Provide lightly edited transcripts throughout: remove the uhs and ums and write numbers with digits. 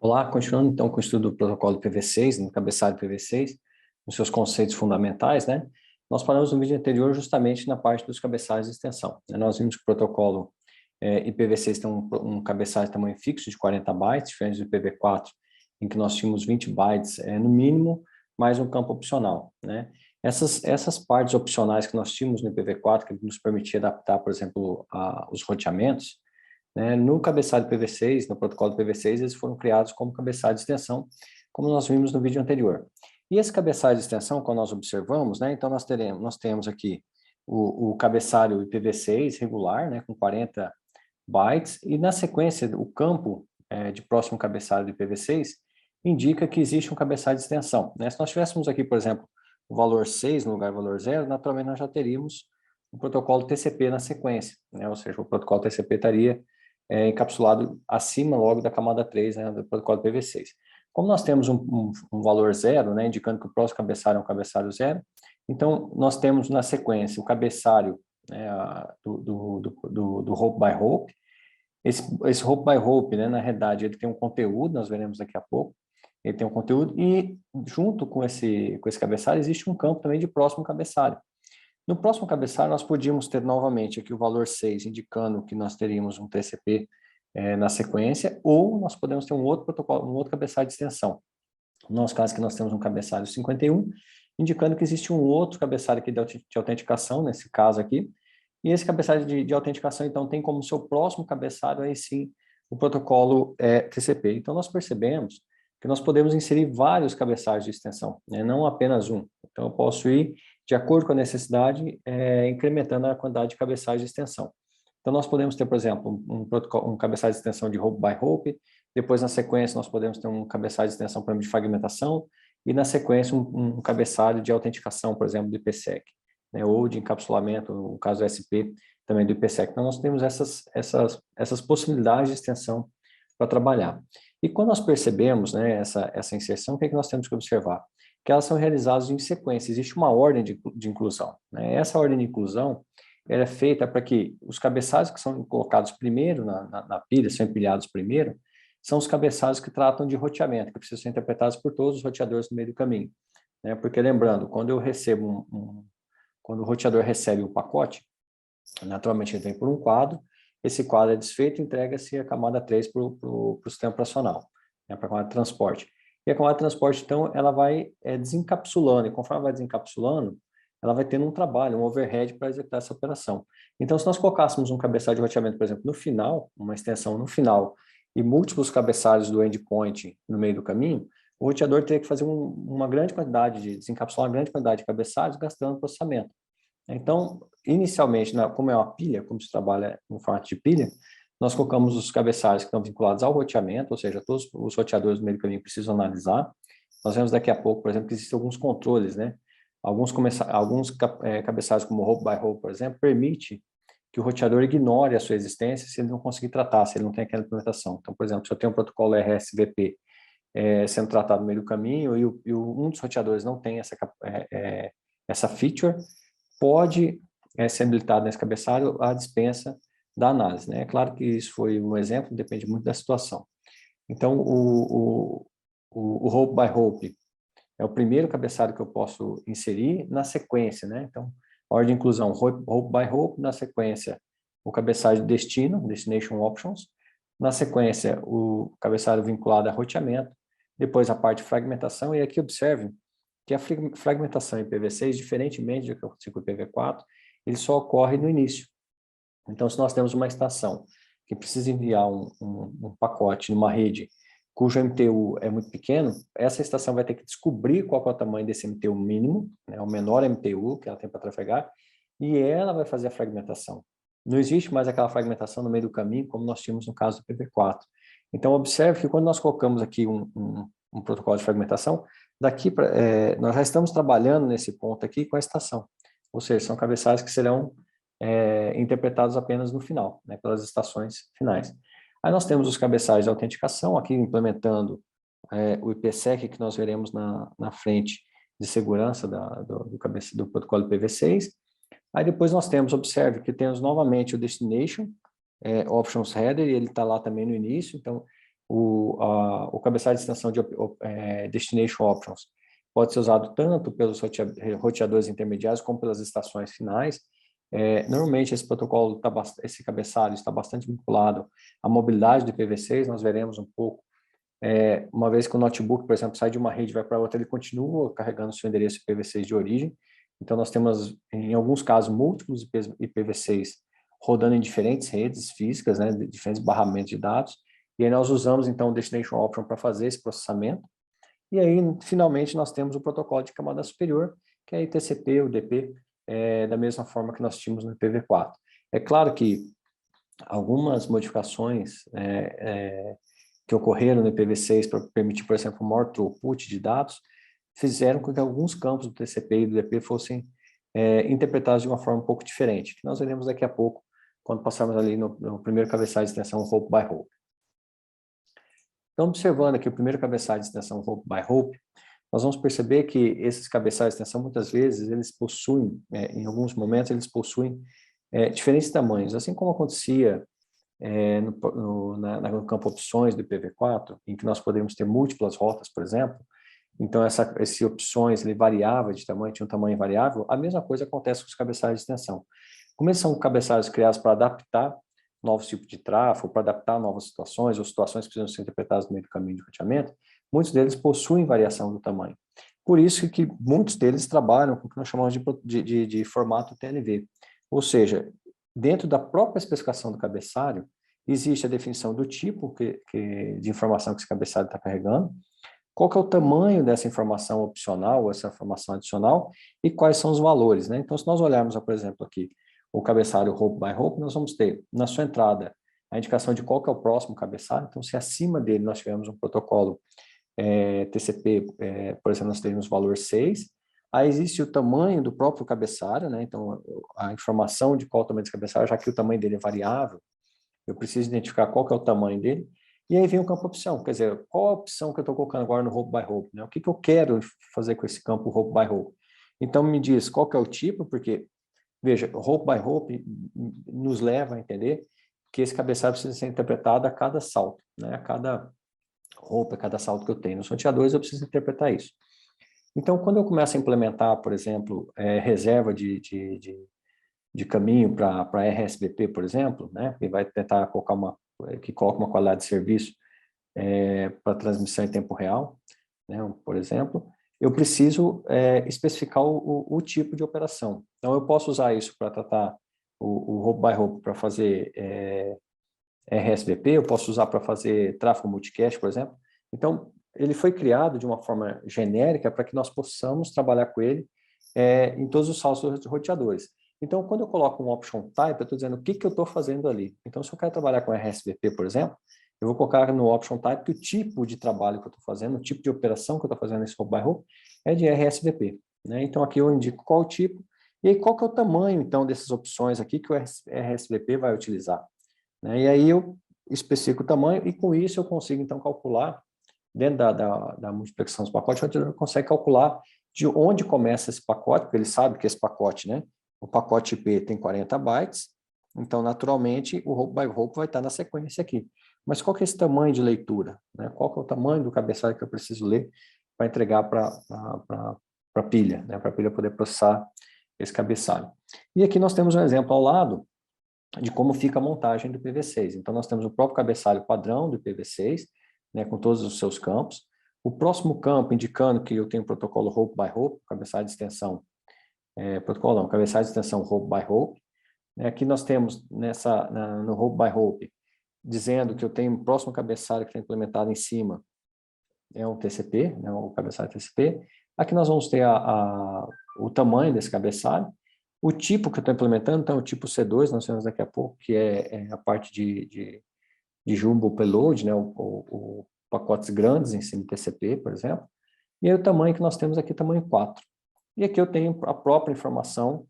Olá, continuando então com o estudo do protocolo IPv6, no cabeçalho IPv6, nos seus conceitos fundamentais, né? Nós paramos no vídeo anterior justamente na parte dos cabeçalhos de extensão. Nós vimos que o protocolo IPv6 tem um cabeçalho de tamanho fixo de 40 bytes, diferente do IPv4, em que nós tínhamos 20 bytes no mínimo, mais um campo opcional, né? Essas partes opcionais que nós tínhamos no IPv4, que nos permitia adaptar, por exemplo, os roteamentos, né? No cabeçalho IPv6, no protocolo IPv6, eles foram criados como cabeçalho de extensão, como nós vimos no vídeo anterior. E esse cabeçalho de extensão, quando nós observamos, né, então nós temos aqui o cabeçalho IPv6 regular, né, com 40 bytes, e na sequência, o campo de próximo cabeçalho do IPv6 indica que existe um cabeçalho de extensão, né? Se nós tivéssemos aqui, por exemplo, o valor 6 no lugar do valor 0, naturalmente nós já teríamos o protocolo TCP na sequência, né? Ou seja, o protocolo TCP estaria encapsulado acima logo da camada 3, né, do protocolo IPv6. Como nós temos um valor 0, né, indicando que o próximo cabeçalho é um cabeçalho 0, então nós temos na sequência o cabeçalho, né, do Hope by Hope. Esse Hope by Hope, né, na realidade, ele tem um conteúdo, nós veremos daqui a pouco, ele tem um conteúdo, e junto com esse cabeçalho existe um campo também de próximo cabeçalho. No próximo cabeçalho, nós podíamos ter novamente aqui o valor 6, indicando que nós teríamos um TCP na sequência, ou nós podemos ter um outro protocolo, um outro cabeçalho de extensão. No nosso caso, que nós temos um cabeçalho 51, indicando que existe um outro cabeçalho aqui de autenticação, nesse caso aqui, e esse cabeçalho de autenticação, então, tem como seu próximo cabeçalho, aí sim, o protocolo TCP. Então, nós percebemos que nós podemos inserir vários cabeçalhos de extensão, né? Não apenas um. Então, eu posso ir, de acordo com a necessidade, incrementando a quantidade de cabeçalhos de extensão. Então, nós podemos ter, por exemplo, um cabeçalho de extensão de Hope by Hope, depois, na sequência, nós podemos ter um cabeçalho de extensão, por exemplo, de fragmentação, e, na sequência, um cabeçalho de autenticação, por exemplo, do IPsec, né? Ou de encapsulamento, no caso do SP, também do IPsec. Então, nós temos essas possibilidades de extensão para trabalhar. E quando nós percebemos, né, essa inserção, o que é que nós temos que observar? Que elas são realizadas em sequência, existe uma ordem de inclusão, né? Essa ordem de inclusão ela é feita para que os cabeçalhos que são colocados primeiro na pilha, são empilhados primeiro, são os cabeçalhos que tratam de roteamento, que precisam ser interpretados por todos os roteadores no meio do caminho, né? Porque lembrando, quando eu recebo quando o roteador recebe um pacote, naturalmente ele vem por um quadro, esse quadro é desfeito e entrega-se a camada 3 para o sistema operacional, né, para a camada de transporte. E a camada de transporte, então, ela vai desencapsulando, e conforme vai desencapsulando, ela vai tendo um trabalho, um overhead para executar essa operação. Então, se nós colocássemos um cabeçalho de roteamento, por exemplo, no final, uma extensão no final, e múltiplos cabeçalhos do endpoint no meio do caminho, o roteador teria que fazer uma grande quantidade desencapsular uma grande quantidade de cabeçalhos, gastando processamento. Então, inicialmente, como é uma pilha, como se trabalha no formato de pilha, nós colocamos os cabeçalhos que estão vinculados ao roteamento, ou seja, todos os roteadores do meio do caminho precisam analisar. Nós vemos daqui a pouco, por exemplo, que existem alguns controles, né? Alguns cabeçalhos, como o Hope by Hope, por exemplo, permite que o roteador ignore a sua existência se ele não conseguir tratar, se ele não tem aquela implementação. Então, por exemplo, se eu tenho um protocolo RSVP sendo tratado no meio do caminho e um dos roteadores não tem essa feature, pode ser habilitado nesse cabeçalho a dispensa da análise, né? É claro que isso foi um exemplo, depende muito da situação. Então, o Hope by Hope é o primeiro cabeçalho que eu posso inserir na sequência, né? Então, a ordem de inclusão, Hope by Hope, na sequência, o cabeçalho de destino, Destination Options, na sequência, o cabeçalho vinculado a roteamento, depois a parte de fragmentação, e aqui observe que a fragmentação em IPv6, diferentemente do que acontece com o IPv4, ele só ocorre no início. Então, se nós temos uma estação que precisa enviar um pacote numa rede cujo MTU é muito pequeno, essa estação vai ter que descobrir qual é o tamanho desse MTU mínimo, né, o menor MTU que ela tem para trafegar, e ela vai fazer a fragmentação. Não existe mais aquela fragmentação no meio do caminho, como nós tínhamos no caso do IPv4. Então, observe que quando nós colocamos aqui um protocolo de fragmentação, nós já estamos trabalhando nesse ponto aqui com a estação, ou seja, são cabeçalhos que serão interpretados apenas no final, né, pelas estações finais. Aí nós temos os cabeçalhos de autenticação, aqui implementando o IPsec, que nós veremos na frente de segurança do protocolo IPv6. Aí depois nós temos, observe, que temos novamente o Destination Options Header, e ele está lá também no início, então o cabeçalho de extensão de Destination Options pode ser usado tanto pelos roteadores intermediários como pelas estações finais. Normalmente esse protocolo, esse cabeçalho está bastante vinculado à mobilidade do IPv6, nós veremos um pouco. Uma vez que o notebook, por exemplo, sai de uma rede e vai para outra, ele continua carregando seu endereço IPv6 de origem. Então, nós temos, em alguns casos, múltiplos IPv6 rodando em diferentes redes físicas, né, diferentes barramentos de dados, e aí nós usamos, então, o Destination Option para fazer esse processamento. E aí, finalmente, nós temos o protocolo de camada superior, que é ITCP, o DP, da mesma forma que nós tínhamos no IPv4. É claro que algumas modificações que ocorreram no IPv6 para permitir, por exemplo, um maior throughput de dados, fizeram com que alguns campos do TCP e do DP fossem interpretados de uma forma um pouco diferente, que nós veremos daqui a pouco, quando passarmos ali no primeiro cabeçalho de extensão Hope by Hope. Então, observando aqui o primeiro cabeçalho de extensão Hope by Hope, nós vamos perceber que esses cabeçados de extensão, muitas vezes, eles possuem, em alguns momentos, eles possuem diferentes tamanhos, assim como acontecia no campo opções do IPv4, em que nós poderíamos ter múltiplas rotas, por exemplo. Então, esse opções, ele variava de tamanho, tinha um tamanho variável. A mesma coisa acontece com os cabeçalhos de extensão. Como eles são cabeçalhos criados para adaptar novos tipos de tráfego, para adaptar novas situações, ou situações que precisam ser interpretadas no meio do caminho de roteamento, muitos deles possuem variação do tamanho. Por isso que muitos deles trabalham com o que nós chamamos de formato TLV. Ou seja, dentro da própria especificação do cabeçalho, existe a definição do tipo de informação que esse cabeçalho está carregando, qual que é o tamanho dessa informação opcional, essa informação adicional, e quais são os valores, né? Então, se nós olharmos, por exemplo, aqui, o cabeçalho Hope by Hope, nós vamos ter, na sua entrada, a indicação de qual que é o próximo cabeçalho. Então, se acima dele nós tivermos um protocolo TCP, por exemplo, nós teríamos o valor 6, aí existe o tamanho do próprio cabeçalho, né? Então, a informação de qual é o tamanho desse cabeçalho, já que o tamanho dele é variável, eu preciso identificar qual que é o tamanho dele, e aí vem o campo opção, quer dizer, qual a opção que eu estou colocando agora no Hope by Hope, né? O que eu quero fazer com esse campo Hope by Hope? Então, me diz qual que é o tipo, porque, veja, Hope by Hope nos leva a entender que esse cabeçalho precisa ser interpretado a cada salto, né? A cada Hope, a cada salto que eu tenho. Nos roteadores eu preciso interpretar isso. Então, quando eu começo a implementar, por exemplo, reserva de caminho para RSVP, por exemplo, né, que vai tentar coloca uma qualidade de serviço para transmissão em tempo real, né, por exemplo, eu preciso especificar o tipo de operação. Então, eu posso usar isso para tratar o Hope by Hope para fazer RSVP, eu posso usar para fazer tráfego multicast, por exemplo. Então, ele foi criado de uma forma genérica para que nós possamos trabalhar com ele em todos os saltos roteadores. Então, quando eu coloco um option type, eu estou dizendo o que eu estou fazendo ali. Então, se eu quero trabalhar com RSVP, por exemplo, eu vou colocar no option type que o tipo de trabalho que eu estou fazendo, o tipo de operação que eu estou fazendo nesse Hope by Hope é de RSVP, né? Então, aqui eu indico qual o tipo e aí qual que é o tamanho, então, dessas opções aqui que o RSVP vai utilizar, né? E aí eu especifico o tamanho e com isso eu consigo, então, calcular, dentro da multiplexação dos pacotes, o roteador consegue calcular de onde começa esse pacote, porque ele sabe que esse pacote, né? O pacote IP tem 40 bytes, então, naturalmente, o Hope by Hope vai estar na sequência aqui. Mas qual que é esse tamanho de leitura, né? Qual que é o tamanho do cabeçalho que eu preciso ler para entregar para a pilha, né? Para a pilha poder processar esse cabeçalho. E aqui nós temos um exemplo ao lado de como fica a montagem do IPv6. Então, nós temos o próprio cabeçalho padrão do IPv6, né, com todos os seus campos. O próximo campo indicando que eu tenho o protocolo Hope by Hope, cabeçalho de extensão, protocolo não, cabeçalho de extensão Hope by Hope. Aqui nós temos no Hope by Hope, dizendo que eu tenho o próximo cabeçalho que está implementado em cima, é um TCP, né, o cabeçalho TCP. Aqui nós vamos ter o tamanho desse cabeçalho, o tipo que eu estou implementando, então o tipo C2, nós temos daqui a pouco, que é a parte de Jumbo Payload, né, o pacotes grandes em cima do TCP, por exemplo. E aí o tamanho que nós temos aqui, tamanho 4. E aqui eu tenho a própria informação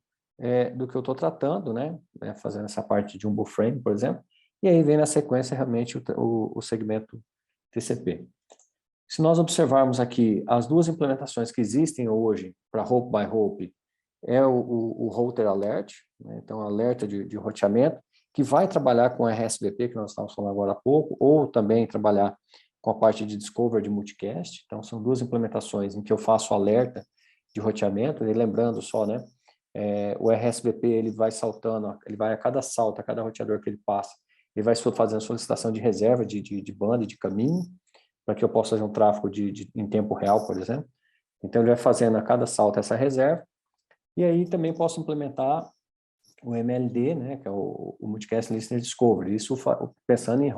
do que eu estou tratando, né, fazendo essa parte de Jumbo Frame, por exemplo. E aí vem na sequência realmente o segmento TCP. Se nós observarmos aqui as duas implementações que existem hoje para Hope by Hope, é o Router Alert, né? Então alerta de roteamento, que vai trabalhar com RSVP, que nós estávamos falando agora há pouco, ou também trabalhar com a parte de Discover de Multicast. Então, são duas implementações em que eu faço alerta de roteamento, e lembrando só, né, o RSVP, ele vai saltando, ele vai a cada salto, a cada roteador que ele passa, ele vai fazendo solicitação de reserva de banda e de caminho, para que eu possa fazer um tráfego em tempo real, por exemplo. Então, ele vai fazendo a cada salto essa reserva, e aí também posso implementar o MLD, né, que é o Multicast Listener Discovery, isso pensando em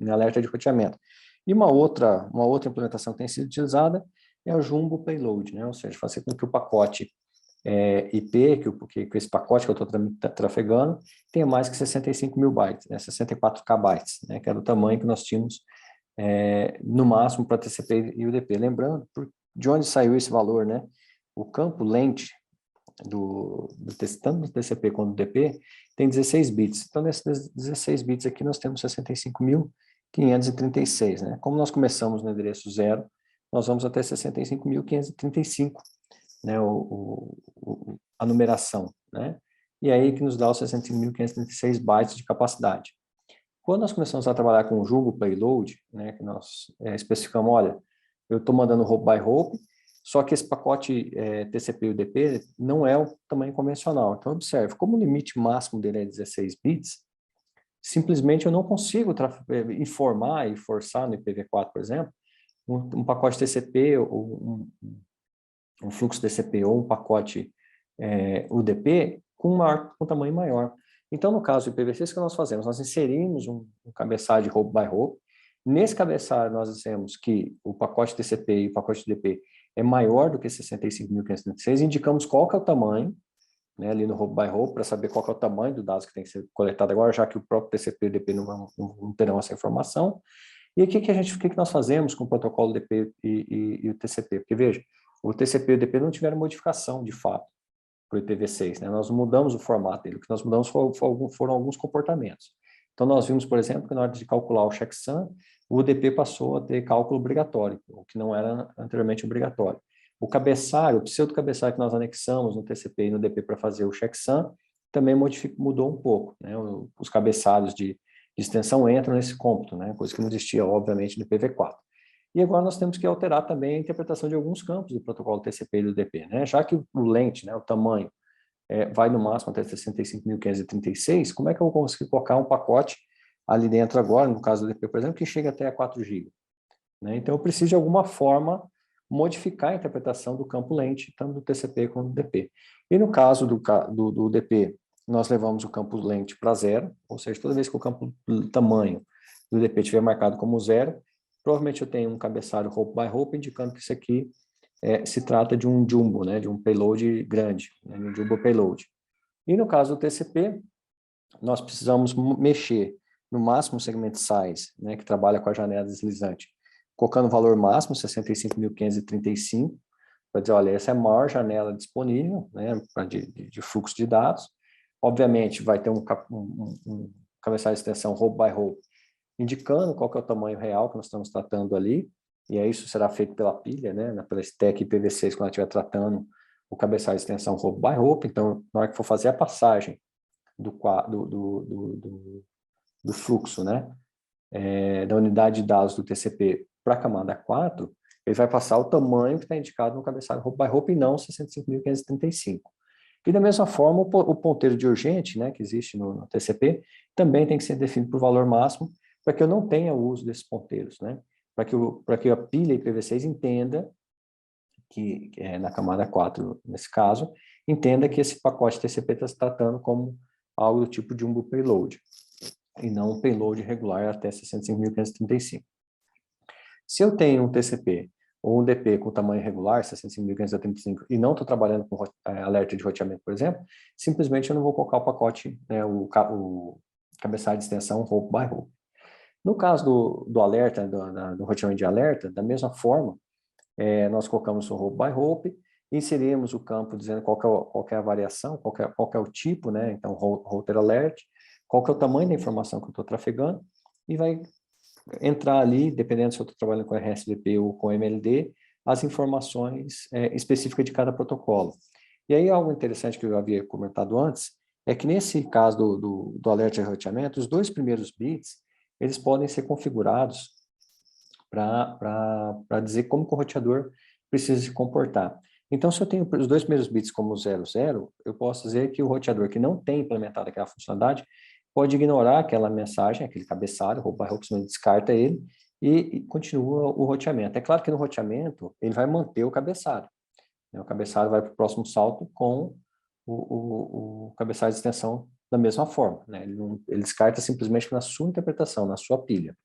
alerta de roteamento. E uma outra implementação que tem sido utilizada é o Jumbo Payload, né, ou seja, fazer com que o pacote IP, que esse pacote que eu estou trafegando, tenha mais que 65 mil bytes, né, 64K bytes, né, que era o tamanho que nós tínhamos no máximo para TCP e UDP. Lembrando de onde saiu esse valor, né? O campo lente tanto do TCP quanto do DP tem 16 bits. Então, nesses 16 bits aqui, nós temos 65.536, né? Como nós começamos no endereço 0, nós vamos até 65.535, né? A numeração, né? E aí que nos dá os 65.536 bytes de capacidade. Quando nós começamos a trabalhar com o Jumbo Payload, né, que nós especificamos, olha, eu estou mandando Hope by Hope, só que esse pacote TCP e UDP não é o tamanho convencional. Então, observe, como o limite máximo dele é 16 bits, simplesmente eu não consigo informar e forçar no IPv4, por exemplo, um pacote TCP ou um fluxo TCP ou um pacote UDP com tamanho maior. Então, no caso do IPv6, o que nós fazemos? Nós inserimos um cabeçalho de Hope by Hope. Nesse cabeçalho, nós dizemos que o pacote TCP e o pacote UDP é maior do que 65.536, indicamos qual que é o tamanho, né, ali no Hope by Hope, para saber qual que é o tamanho do dado que tem que ser coletado agora, já que o próprio TCP e UDP não terão essa informação. E o que nós fazemos com o protocolo DP e o TCP? Porque, veja, o TCP e o UDP não tiveram modificação, de fato, para o IPv6, né? Nós mudamos o formato dele, o que nós mudamos foram alguns comportamentos. Então, nós vimos, por exemplo, que na hora de calcular o checksum, o UDP passou a ter cálculo obrigatório, o que não era anteriormente obrigatório. O cabeçalho, o pseudo-cabeçalho que nós anexamos no TCP e no UDP para fazer o checksum, também mudou um pouco, né? Os cabeçalhos de extensão entram nesse cômputo, né? Coisa que não existia, obviamente, no IPv4. E agora nós temos que alterar também a interpretação de alguns campos do protocolo TCP e do UDP, né? Já que o length, né, o tamanho, vai no máximo até 65.536, como é que eu vou conseguir colocar um pacote ali dentro agora, no caso do UDP, por exemplo, que chega até a 4 GB? Né? Então, eu preciso de alguma forma modificar a interpretação do campo length, tanto do TCP quanto do UDP. E no caso do UDP, nós levamos o campo length para 0, ou seja, toda vez que o campo tamanho do UDP estiver marcado como 0, provavelmente eu tenho um cabeçalho Hope by Hope indicando que isso aqui se trata de um jumbo, né, de um payload grande, né, um jumbo payload. E no caso do TCP, nós precisamos mexer no máximo segment size, né, que trabalha com a janela deslizante, colocando o valor máximo, 65.535, para dizer, olha, essa é a maior janela disponível, né, de fluxo de dados. Obviamente, vai ter um cabeçalho de extensão Hope by Hope, indicando qual que é o tamanho real que nós estamos tratando ali, e aí isso será feito pela pilha, né, pela stack IPv6, quando ela estiver tratando o cabeçalho de extensão Hope by Hope. Então, na hora que for fazer a passagem do fluxo, né, da unidade de dados do TCP para a camada 4, ele vai passar o tamanho que está indicado no cabeçalho Hope by Hope e não 65.535. E da mesma forma, o ponteiro de urgente, né, que existe no TCP, também tem que ser definido por valor máximo, para que eu não tenha o uso desses ponteiros, né? Para que a pilha IPv6 entenda que na camada 4, nesse caso, entenda que esse pacote TCP está se tratando como algo do tipo de um payload, e não um payload regular até 65.535. Se eu tenho um TCP ou um DP com tamanho regular, 65.535, e não estou trabalhando com alerta de roteamento, por exemplo, simplesmente eu não vou colocar o pacote, né, o cabeçalho de extensão Hope by Hope. No caso do alerta, do roteamento de alerta, da mesma forma, nós colocamos o Hope by Hope, inserimos o campo dizendo qual que é a variação, qual que é o tipo, né? Então, Router Alert, qual que é o tamanho da informação que eu estou trafegando, e vai entrar ali, dependendo se eu estou trabalhando com RSVP ou com MLD, as informações específicas de cada protocolo. E aí, algo interessante que eu havia comentado antes, é que nesse caso do alerta de roteamento, os 2 primeiros bits, eles podem ser configurados para dizer como que o roteador precisa se comportar. Então, se eu tenho os 2 primeiros bits como 00, eu posso dizer que o roteador que não tem implementado aquela funcionalidade pode ignorar aquela mensagem, aquele cabeçalho, simplesmente descarta ele e continua o roteamento. É claro que no roteamento ele vai manter o cabeçalho, né? O cabeçalho vai para o próximo salto com o cabeçalho de extensão da mesma forma, né? Ele descarta simplesmente na sua interpretação, na sua pilha.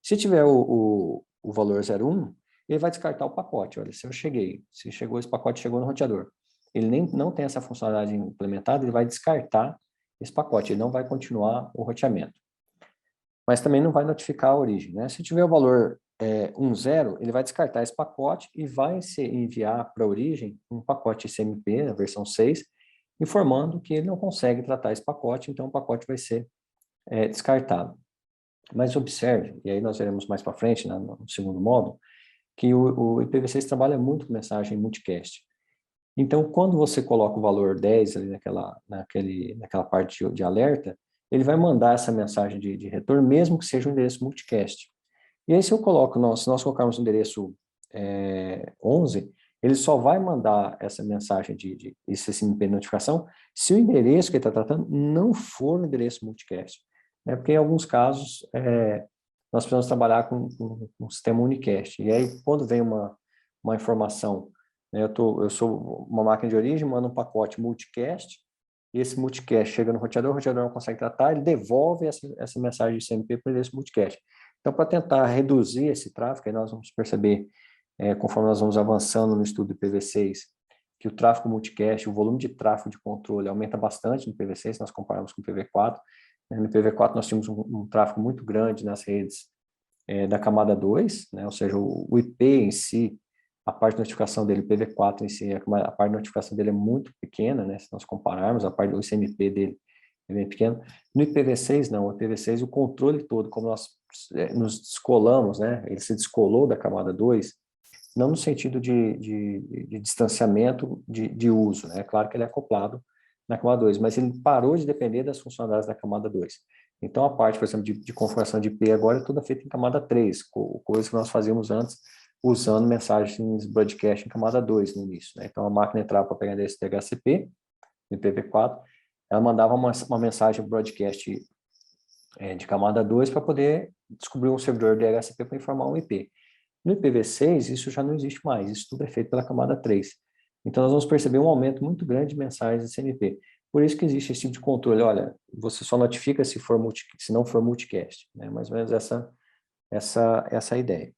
Se tiver o valor 01, ele vai descartar o pacote. Olha, se chegou esse pacote, chegou no roteador. Ele não tem essa funcionalidade implementada, ele vai descartar esse pacote, ele não vai continuar o roteamento. Mas também não vai notificar a origem, né? Se tiver o valor 10, ele vai descartar esse pacote e vai enviar para a origem um pacote SMP, a versão 6, informando que ele não consegue tratar esse pacote, então o pacote vai ser descartado. Mas observe, e aí nós veremos mais para frente, né, no segundo módulo, que o IPv6 trabalha muito com mensagem multicast. Então, quando você coloca o valor 10 ali naquela parte de alerta, ele vai mandar essa mensagem de retorno, mesmo que seja um endereço multicast. E aí, se nós colocarmos o endereço 11, ele só vai mandar essa mensagem esse SMP de notificação se o endereço que ele está tratando não for um endereço multicast. Né? Porque em alguns casos, nós precisamos trabalhar com um sistema unicast. E aí, quando vem uma informação, né, eu sou uma máquina de origem, mando um pacote multicast, e esse multicast chega no roteador, o roteador não consegue tratar, ele devolve essa mensagem de SMP para esse multicast. Então, para tentar reduzir esse tráfego, aí nós vamos perceber, conforme nós vamos avançando no estudo do IPv6, que o tráfego multicast, o volume de tráfego de controle aumenta bastante no IPv6, se nós compararmos com o IPv4. No IPv4 nós tínhamos um tráfego muito grande nas redes da camada 2, né? Ou seja, o IP em si, a parte de notificação dele, o IPv4 em si, a parte de notificação dele é muito pequena, né? Se nós compararmos, a parte do ICMP dele é bem pequena. No IPv6, não. O IPv6, o controle todo, como nós nos descolamos, né? Ele se descolou da camada 2, não no sentido de distanciamento de uso, né? É claro que ele é acoplado na camada 2, mas ele parou de depender das funcionalidades da camada 2. Então, a parte, por exemplo, de configuração de IP agora é toda feita em camada 3, coisa que nós fazíamos antes usando mensagens broadcast em camada 2 no início, né? Então, a máquina entrava para pegar esse DHCP, no IPv4, ela mandava uma mensagem broadcast de camada 2 para poder descobrir um servidor DHCP para informar um IP. No IPv6, isso já não existe mais, isso tudo é feito pela camada 3. Então, nós vamos perceber um aumento muito grande de mensagens de CMP. Por isso que existe esse tipo de controle. Olha, você só notifica se não for multicast, né? Mais ou menos essa a ideia.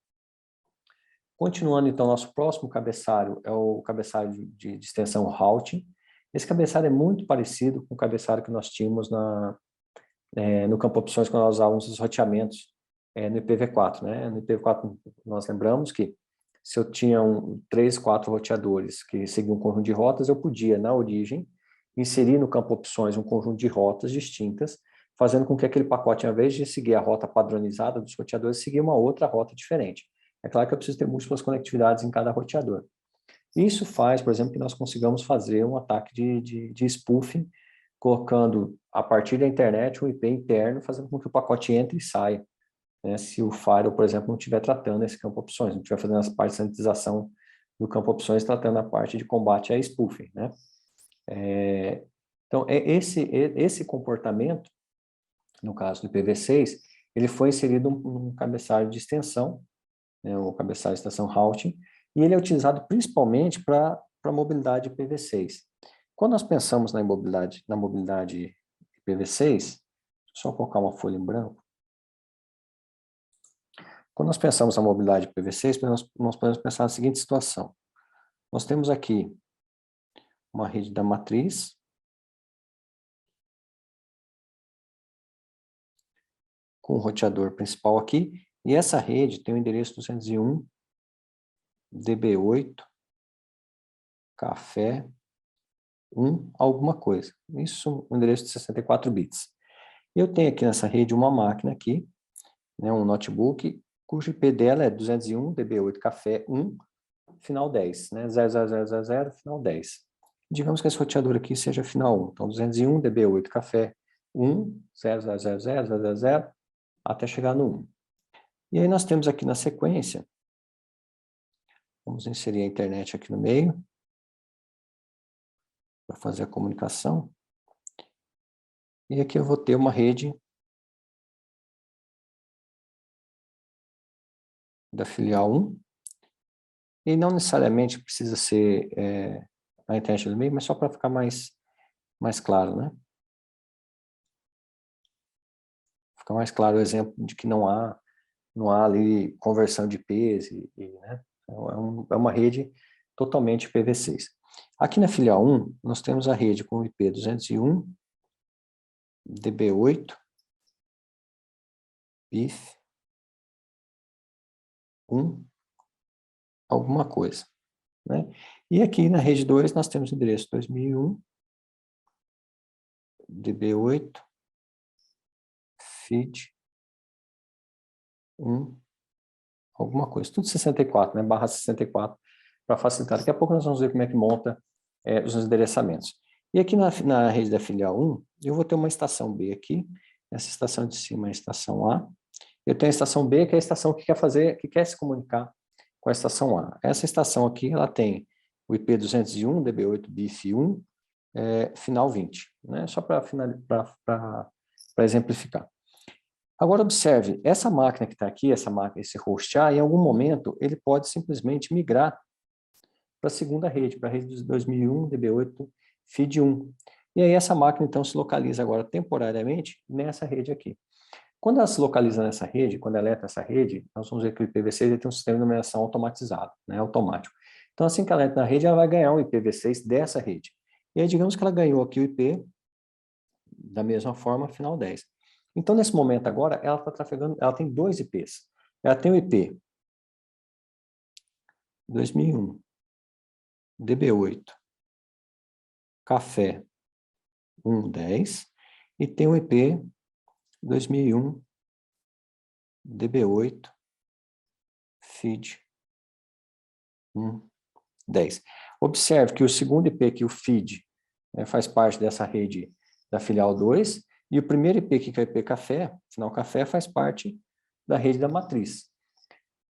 Continuando, então, nosso próximo cabeçalho é o cabeçalho de extensão routing. Esse cabeçalho é muito parecido com o cabeçalho que nós tínhamos no campo opções, quando nós usávamos os roteamentos no IPv4, né? No IPv4, nós lembramos que se eu tinha 3, 4 roteadores que seguiam um conjunto de rotas, eu podia, na origem, inserir no campo opções um conjunto de rotas distintas, fazendo com que aquele pacote, ao invés de seguir a rota padronizada dos roteadores, seguir uma outra rota diferente. É claro que eu preciso ter múltiplas conectividades em cada roteador. Isso faz, por exemplo, que nós consigamos fazer um ataque de spoofing, colocando, a partir da internet, um IP interno, fazendo com que o pacote entre e saia, né? Se o firewall, por exemplo, não estiver tratando esse campo opções, não estiver fazendo as partes de sanitização do campo opções, tratando a parte de combate a spoofing, né? Então, esse comportamento, no caso do IPv6, ele foi inserido num cabeçalho de extensão, né, o cabeçalho de extensão routing, e ele é utilizado principalmente para mobilidade IPv6. Quando nós pensamos na mobilidade IPv6, só colocar uma folha em branco. Quando nós pensamos na mobilidade IPv6, nós podemos pensar na seguinte situação. Nós temos aqui uma rede da matriz, com o roteador principal aqui, e essa rede tem o endereço 201, DB8, café, 1, alguma coisa. Isso, um endereço de 64 bits. Eu tenho aqui nessa rede uma máquina aqui, né, um notebook, cujo IP dela é 201, DB8, café 1, final 10, né, 00000, final 10. Digamos que esse roteador aqui seja final 1. Então, 201 dB8 café 1, 0, 0, 0, 0, 0, 0, 0, até chegar no 1. E aí nós temos aqui na sequência, vamos inserir a internet aqui no meio, para fazer a comunicação. E aqui eu vou ter uma rede da filial 1. E não necessariamente precisa ser a internet do meio, mas só para ficar mais claro, né? Fica mais claro o exemplo de que não há ali conversão de IPs, né? É uma rede totalmente IPv6. Aqui na filial 1, nós temos a rede com IP 201, DB8, BIF, 1, alguma coisa, né? E aqui na rede 2 nós temos o endereço 2001, DB8, feed, 1, alguma coisa. Tudo 64, né? Barra 64, para facilitar. Daqui a pouco nós vamos ver como é que monta os endereçamentos. E aqui na rede da filial 1, eu vou ter uma estação B aqui. Essa estação de cima é a estação A. Eu tenho a estação B, que é a estação que quer se comunicar com a estação A. Essa estação aqui, ela tem o IP 201, DB8 BIF1, final 20, né? Só para exemplificar. Agora observe, essa máquina que está aqui, esse host A, em algum momento, ele pode simplesmente migrar para a segunda rede, para a rede dos 2001, DB8, feed 1. E aí essa máquina, então, se localiza agora temporariamente nessa rede aqui. Quando ela se localiza nessa rede, quando ela entra nessa rede, nós vamos ver que o IPv6 ele tem um sistema de numeração automatizado, né, automático. Então, assim que ela entra na rede, ela vai ganhar um IPv6 dessa rede. E aí, digamos que ela ganhou aqui o IP, da mesma forma, final 10. Então, nesse momento agora, ela está trafegando, ela tem dois IPs. Ela tem o IP 2001, DB8, café 1.10, e tem o IP 2001, DB8, feed 1.10. Observe que o segundo IP, que o feed, faz parte dessa rede da filial 2, e o primeiro IP, que é o IP café, final café, faz parte da rede da matriz.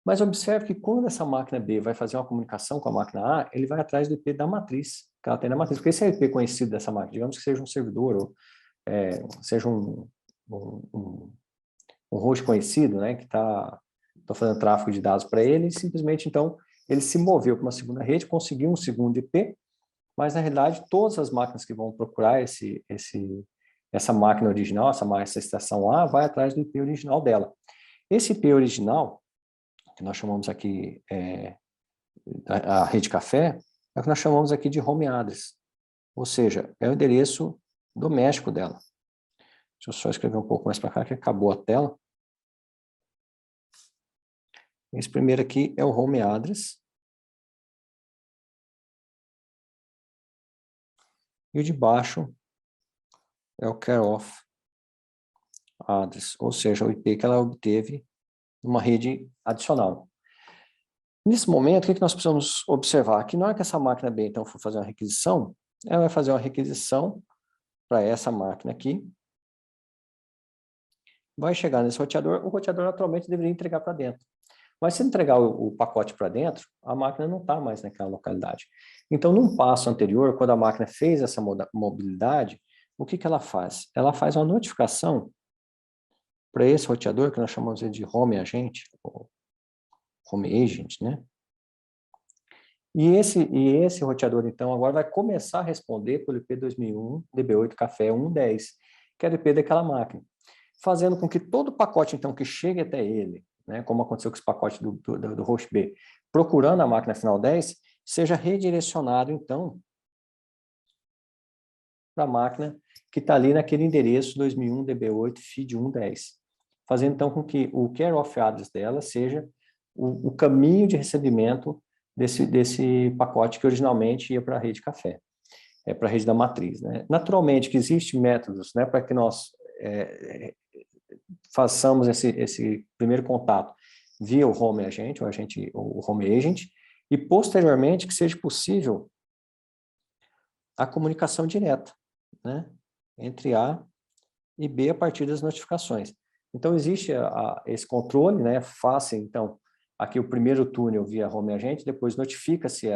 Mas observe que quando essa máquina B vai fazer uma comunicação com a máquina A, ele vai atrás do IP da matriz, que ela tem na matriz, porque esse é o IP conhecido dessa máquina, digamos que seja um servidor, ou seja um host conhecido, né, que está fazendo tráfego de dados para ele, e simplesmente, então, ele se moveu para uma segunda rede, conseguiu um segundo IP, mas, na realidade, todas as máquinas que vão procurar essa máquina original, essa estação A, vai atrás do IP original dela. Esse IP original, que nós chamamos aqui a rede café, é o que nós chamamos aqui de home address, ou seja, é o endereço doméstico dela. Deixa eu só escrever um pouco mais para cá, que acabou a tela. Esse primeiro aqui é o home address. E o de baixo é o care-of address, ou seja, o IP que ela obteve numa rede adicional. Nesse momento, o que nós precisamos observar? Que na hora que essa máquina B, então, for fazer uma requisição, ela vai fazer uma requisição para essa máquina aqui, vai chegar nesse roteador, o roteador naturalmente deveria entregar para dentro. Mas se entregar o pacote para dentro, a máquina não está mais naquela localidade. Então, num passo anterior, quando a máquina fez essa mobilidade, o que ela faz? Ela faz uma notificação para esse roteador, que nós chamamos de home agent, ou home agent, né? E esse roteador, então, agora vai começar a responder pelo IP 2001, DB8 café 1.10, que é o IP daquela máquina, fazendo com que todo o pacote, então, que chegue até ele, né, como aconteceu com esse pacote do host B, procurando a máquina final 10, seja redirecionado, então, para a máquina que está ali naquele endereço 2001 DB8 feed 1.10, fazendo, então, com que o care of address dela seja o caminho de recebimento desse pacote que originalmente ia para a rede café, para a rede da matriz, né? Naturalmente que existem métodos, né, para que nós façamos esse primeiro contato via o home agent, o home agent, e posteriormente que seja possível a comunicação direta, né, entre A e B a partir das notificações. Então, existe esse controle, né, faça, então, aqui o primeiro túnel via home agent, depois notifica-se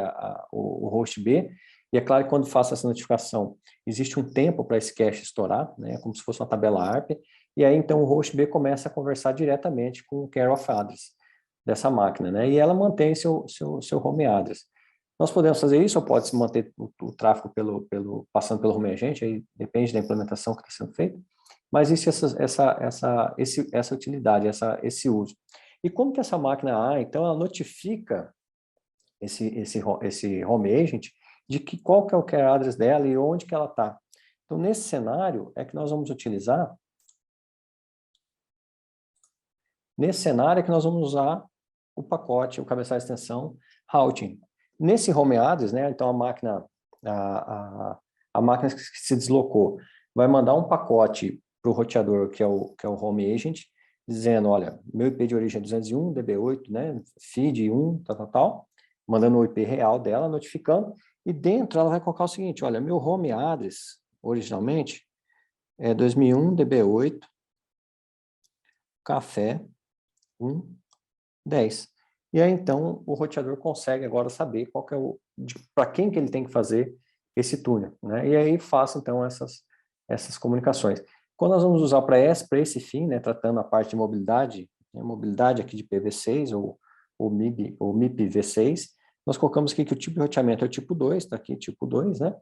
o host B, e é claro que quando faça essa notificação, existe um tempo para esse cache estourar, né, como se fosse uma tabela ARP, e aí então o host B começa a conversar diretamente com o care of address dessa máquina, né, e ela mantém seu home address. Nós podemos fazer isso ou pode-se manter o tráfego passando pelo home agent, aí depende da implementação que está sendo feita, mas existe essa utilidade, esse uso. E como que essa máquina então ela notifica esse home agent de qual que é o care address dela e onde que ela está. Então, nesse cenário é que nós vamos utilizar, usar o pacote, o cabeçalho de extensão routing. Nesse home address, né, então a máquina que se deslocou vai mandar um pacote para o roteador, que é o home agent, dizendo, olha, meu IP de origem é 201, DB8, né, feed 1, tal, mandando o IP real dela, notificando, e dentro ela vai colocar o seguinte, olha, meu home address, originalmente, é 2001, DB8, café, 1, 10. E aí, então, o roteador consegue agora saber qual que é para quem que ele tem que fazer esse túnel, né? E aí faça, então, essas comunicações. Quando nós vamos usar para esse fim, né, tratando a parte de mobilidade, né, mobilidade aqui de PV6 ou MIP V6, nós colocamos aqui que o tipo de roteamento é o tipo 2, está aqui tipo 2, né?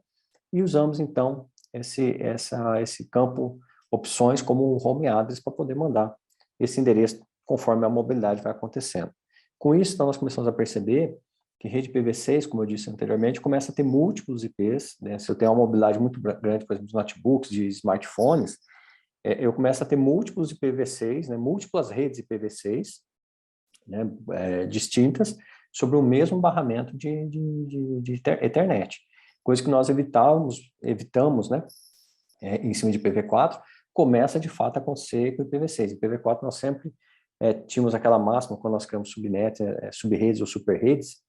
E usamos, então, esse campo opções como um home address para poder mandar esse endereço conforme a mobilidade vai acontecendo. Com isso, então, nós começamos a perceber que rede PV6, como eu disse anteriormente, começa a ter múltiplos IPs, né? Se eu tenho uma mobilidade muito grande, por exemplo, de notebooks, de smartphones, eu começo a ter múltiplos IPv6, né? Múltiplas redes IPv6, né? Distintas, sobre o mesmo barramento de Ethernet. Coisa que nós evitamos, né? Em cima de IPv4, começa de fato a acontecer com o IPv6. Em IPv4 nós sempre tínhamos aquela máxima, quando nós criamos subnets, subredes ou superredes,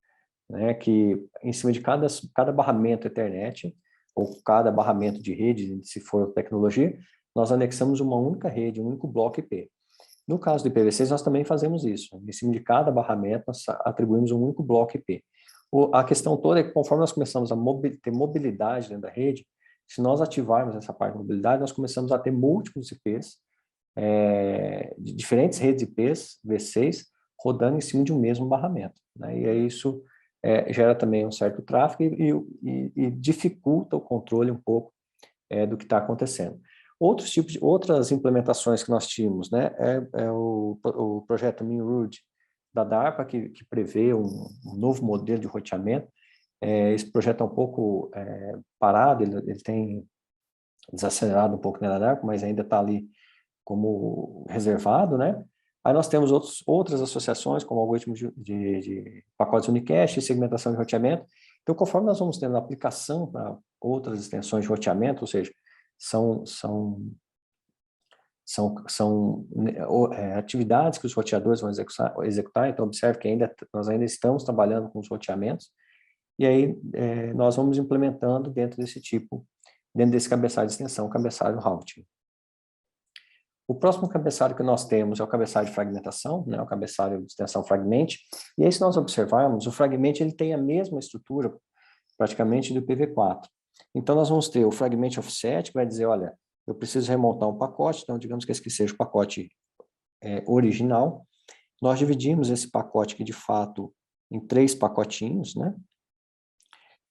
né, que em cima de cada barramento Ethernet, ou cada barramento de rede, se for tecnologia, nós anexamos uma única rede, um único bloco IP. No caso do IPv6, nós também fazemos isso. Em cima de cada barramento, nós atribuímos um único bloco IP. A questão toda é que conforme nós começamos a ter mobilidade dentro da rede, se nós ativarmos essa parte de mobilidade, nós começamos a ter múltiplos IPs, de diferentes redes IPs, V6, rodando em cima de um mesmo barramento, né? E aí isso gera também um certo tráfego e dificulta o controle um pouco do que está acontecendo. Outras implementações que nós tínhamos, né, o projeto MinRoot da DARPA, que prevê um novo modelo de roteamento. Esse projeto é um pouco parado, ele tem desacelerado um pouco na DARPA, mas ainda está ali como reservado, né? Aí nós temos outras associações, como algoritmos de pacotes unicast, segmentação de roteamento. Então, conforme nós vamos tendo aplicação para outras extensões de roteamento, ou seja, são atividades que os roteadores vão executar, então observe que nós ainda estamos trabalhando com os roteamentos, e aí nós vamos implementando dentro desse cabeçalho de extensão, cabeçalho routing. O próximo cabeçalho que nós temos é o cabeçalho de fragmentação, né, o cabeçalho de extensão fragment, e aí se nós observarmos, o fragment ele tem a mesma estrutura praticamente do IPv4. Então nós vamos ter o fragment offset, que vai dizer, olha, eu preciso remontar um pacote, então digamos que esse aqui seja o pacote original. Nós dividimos esse pacote aqui de fato em 3 pacotinhos, né?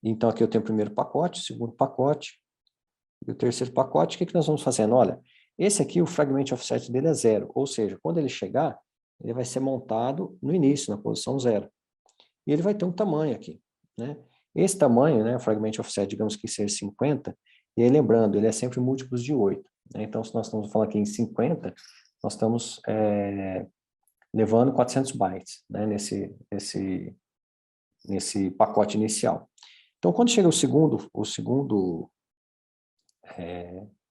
Então aqui eu tenho o primeiro pacote, o segundo pacote e o terceiro pacote. O que nós vamos fazendo? Olha, esse aqui, o fragment offset dele é 0, ou seja, quando ele chegar, ele vai ser montado no início, na posição 0. E ele vai ter um tamanho aqui, né? Esse tamanho, né, o fragment offset, digamos que seja 50, e aí lembrando, ele é sempre múltiplos de 8. Né? Então, se nós estamos falando aqui em 50, nós estamos levando 400 bytes, né, nesse pacote inicial. Então, quando chega o segundo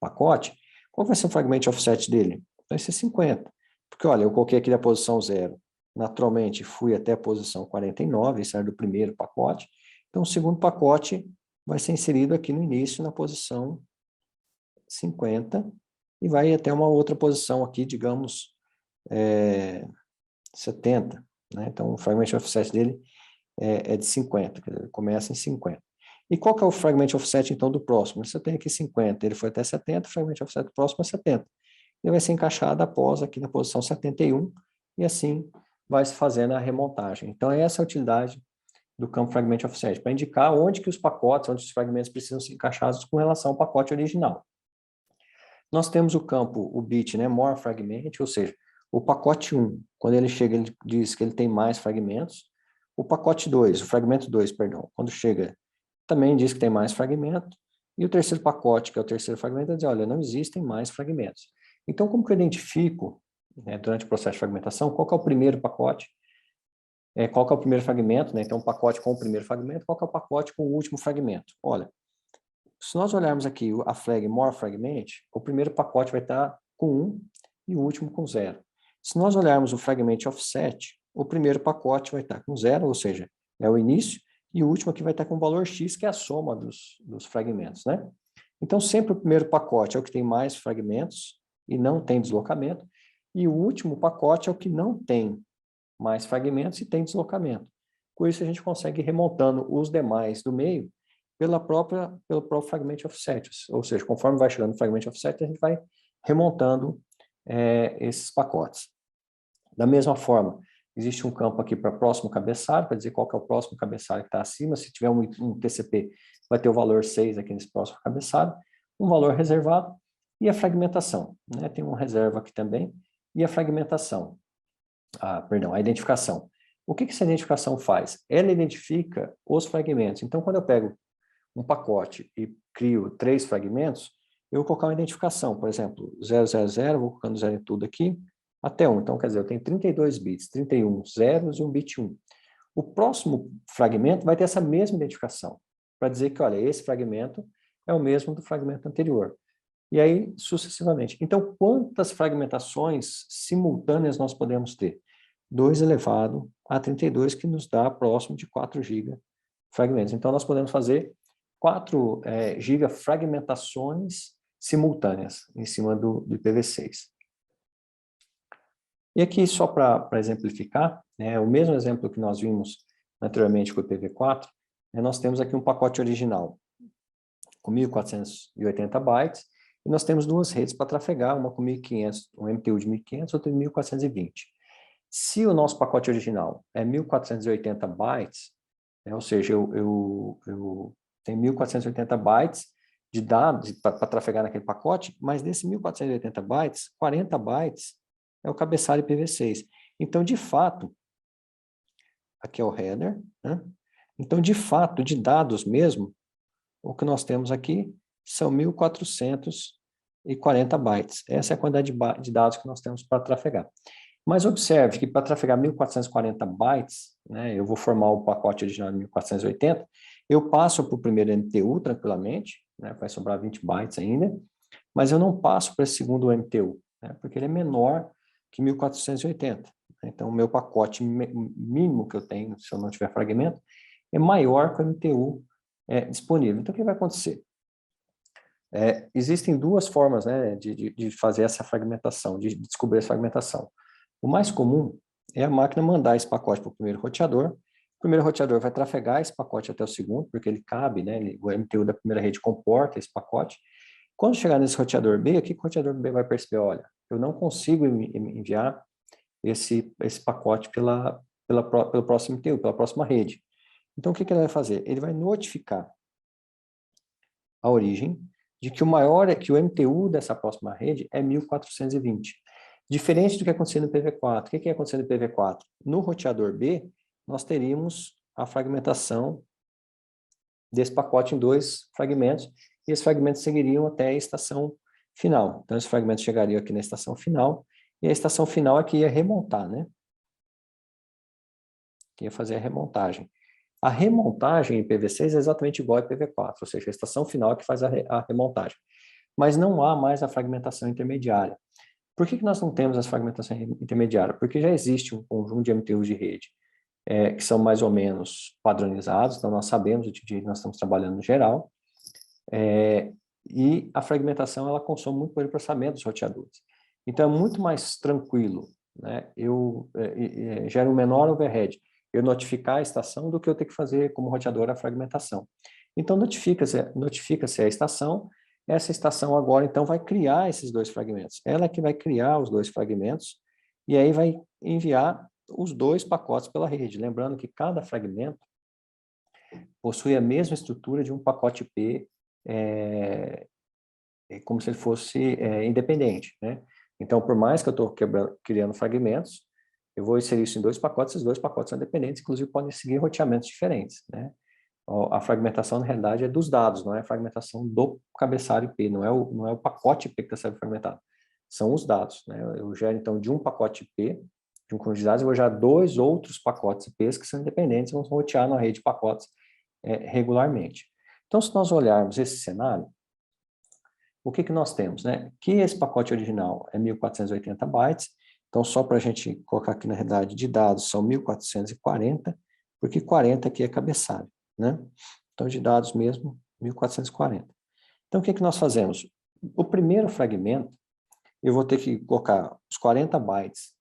pacote, qual vai ser o fragment offset dele? Vai ser 50. Porque, olha, eu coloquei aqui da posição 0. Naturalmente, fui até a posição 49, isso era do primeiro pacote. Então, o segundo pacote vai ser inserido aqui no início, na posição 50, e vai ir até uma outra posição aqui, digamos, 70, né? Então, o fragment offset dele é de 50, quer dizer, ele começa em 50. E qual que é o fragment offset, então, do próximo? Você tem aqui 50, ele foi até 70, o fragment offset do próximo é 70. Ele vai ser encaixado após aqui na posição 71, e assim vai se fazendo a remontagem. Então, essa é a utilidade do campo fragment offset, para indicar onde que os pacotes, onde os fragmentos precisam ser encaixados com relação ao pacote original. Nós temos o campo, o bit, né, more fragment, ou seja, o pacote 1, quando ele chega, ele diz que ele tem mais fragmentos. O pacote 2, o fragmento 2, perdão, quando chega, também diz que tem mais fragmento. E o terceiro pacote, que é o terceiro fragmento, vai dizer, olha, não existem mais fragmentos. Então, como que eu identifico, né, durante o processo de fragmentação, qual que é o primeiro pacote, qual que é o primeiro fragmento, né? Então, um pacote com o primeiro fragmento, qual que é o pacote com o último fragmento? Olha, se nós olharmos aqui a flag more fragment, o primeiro pacote vai estar com 1 e o último com 0. Se nós olharmos o fragment offset, o primeiro pacote vai estar com 0, ou seja, é o início, e o último aqui vai estar com o valor x, que é a soma dos fragmentos, né? Então, sempre o primeiro pacote é o que tem mais fragmentos e não tem deslocamento, e o último pacote é o que não tem mais fragmentos e tem deslocamento. Com isso, a gente consegue ir remontando os demais do meio pelo próprio fragment offset, ou seja, conforme vai chegando o fragment offset, a gente vai remontando esses pacotes. Da mesma forma, existe um campo aqui para próximo cabeçalho, para dizer qual que é o próximo cabeçalho que está acima. Se tiver um TCP, vai ter o valor 6 aqui nesse próximo cabeçalho, um valor reservado, e a fragmentação, né? Tem uma reserva aqui também, e a fragmentação, a identificação. O que essa identificação faz? Ela identifica os fragmentos. Então, quando eu pego um pacote e crio 3 fragmentos, eu vou colocar uma identificação, por exemplo, 000, vou colocando 0 em tudo aqui, até 1. Então, quer dizer, eu tenho 32 bits, 31 zeros e um bit 1. O próximo fragmento vai ter essa mesma identificação, para dizer que, olha, esse fragmento é o mesmo do fragmento anterior. E aí, sucessivamente. Então, quantas fragmentações simultâneas nós podemos ter? 2 elevado a 32, que nos dá próximo de 4 GB fragmentos. Então, nós podemos fazer 4 GB fragmentações simultâneas em cima do IPv6. E aqui, só para exemplificar, né, o mesmo exemplo que nós vimos anteriormente com o IPv4, nós temos aqui um pacote original com 1.480 bytes, e nós temos 2 redes para trafegar, uma com 1.500, um MTU de 1.500, outra de 1.420. Se o nosso pacote original é 1.480 bytes, ou seja, eu tenho 1.480 bytes de dados para trafegar naquele pacote, mas desse 1.480 bytes, 40 bytes é o cabeçalho IPv6. Então, de fato, aqui é o header, né? Então, de fato, de dados mesmo, o que nós temos aqui são 1.440 bytes. Essa é a quantidade de dados que nós temos para trafegar. Mas observe que para trafegar 1.440 bytes, né, eu vou formar o pacote original de 1.480, eu passo para o primeiro MTU tranquilamente, né, vai sobrar 20 bytes ainda, mas eu não passo para esse segundo MTU, né, porque ele é menor que 1.480. Então, o meu pacote mínimo que eu tenho, se eu não tiver fragmento, é maior que o MTU disponível. Então, o que vai acontecer? Existem 2 formas, né, de fazer essa fragmentação, de descobrir essa fragmentação. O mais comum é a máquina mandar esse pacote para o primeiro roteador. O primeiro roteador vai trafegar esse pacote até o segundo, porque ele cabe, né, o MTU da primeira rede comporta esse pacote. Quando chegar nesse roteador B, o que o roteador B vai perceber? Olha, eu não consigo enviar esse pacote pelo próximo MTU, pela próxima rede. Então, o que ele vai fazer? Ele vai notificar a origem de que que o MTU dessa próxima rede é 1.420. Diferente do que aconteceu no IPv4. O que ia acontecer no IPv4? No roteador B, nós teríamos a fragmentação desse pacote em 2 fragmentos, e esses fragmentos seguiriam até a estação final. Então, esses fragmentos chegariam aqui na estação final, e a estação final aqui ia remontar, né? Que ia fazer a remontagem. A remontagem em IPv6 é exatamente igual a IPv4, ou seja, a estação final é que faz a remontagem. Mas não há mais a fragmentação intermediária. Por que nós não temos essa fragmentação intermediária? Porque já existe um conjunto de MTUs de rede que são mais ou menos padronizados, então nós sabemos o tipo de rede que nós estamos trabalhando no geral, e a fragmentação ela consome muito poder de processamento dos roteadores. Então é muito mais tranquilo, né? Eu gero um menor overhead, eu notificar a estação do que eu ter que fazer como roteador a fragmentação. Então notifica-se a estação, essa estação agora então vai criar esses dois fragmentos. Ela é que vai criar os dois fragmentos e aí vai enviar os dois pacotes pela rede. Lembrando que cada fragmento possui a mesma estrutura de um pacote IP, como se ele fosse independente, né? Então, por mais que eu estou criando fragmentos, eu vou inserir isso em dois pacotes, esses dois pacotes são independentes, inclusive podem seguir roteamentos diferentes, né? A fragmentação, na realidade, é dos dados, não é a fragmentação do cabeçalho IP, não é o pacote IP que está sendo fragmentado, são os dados, né? Eu gero, então, de um pacote IP, de um conjunto de dados, eu vou gerar dois outros pacotes IPs que são independentes, vão rotear na rede de pacotes regularmente. Então, se nós olharmos esse cenário, o que que nós temos, né? Que esse pacote original é 1480 bytes, então só para a gente colocar aqui na realidade de dados são 1440, porque 40 aqui é cabeçalho, né? Então de dados mesmo, 1440. Então o que que nós fazemos? O primeiro fragmento, eu vou ter que colocar os 40 bytes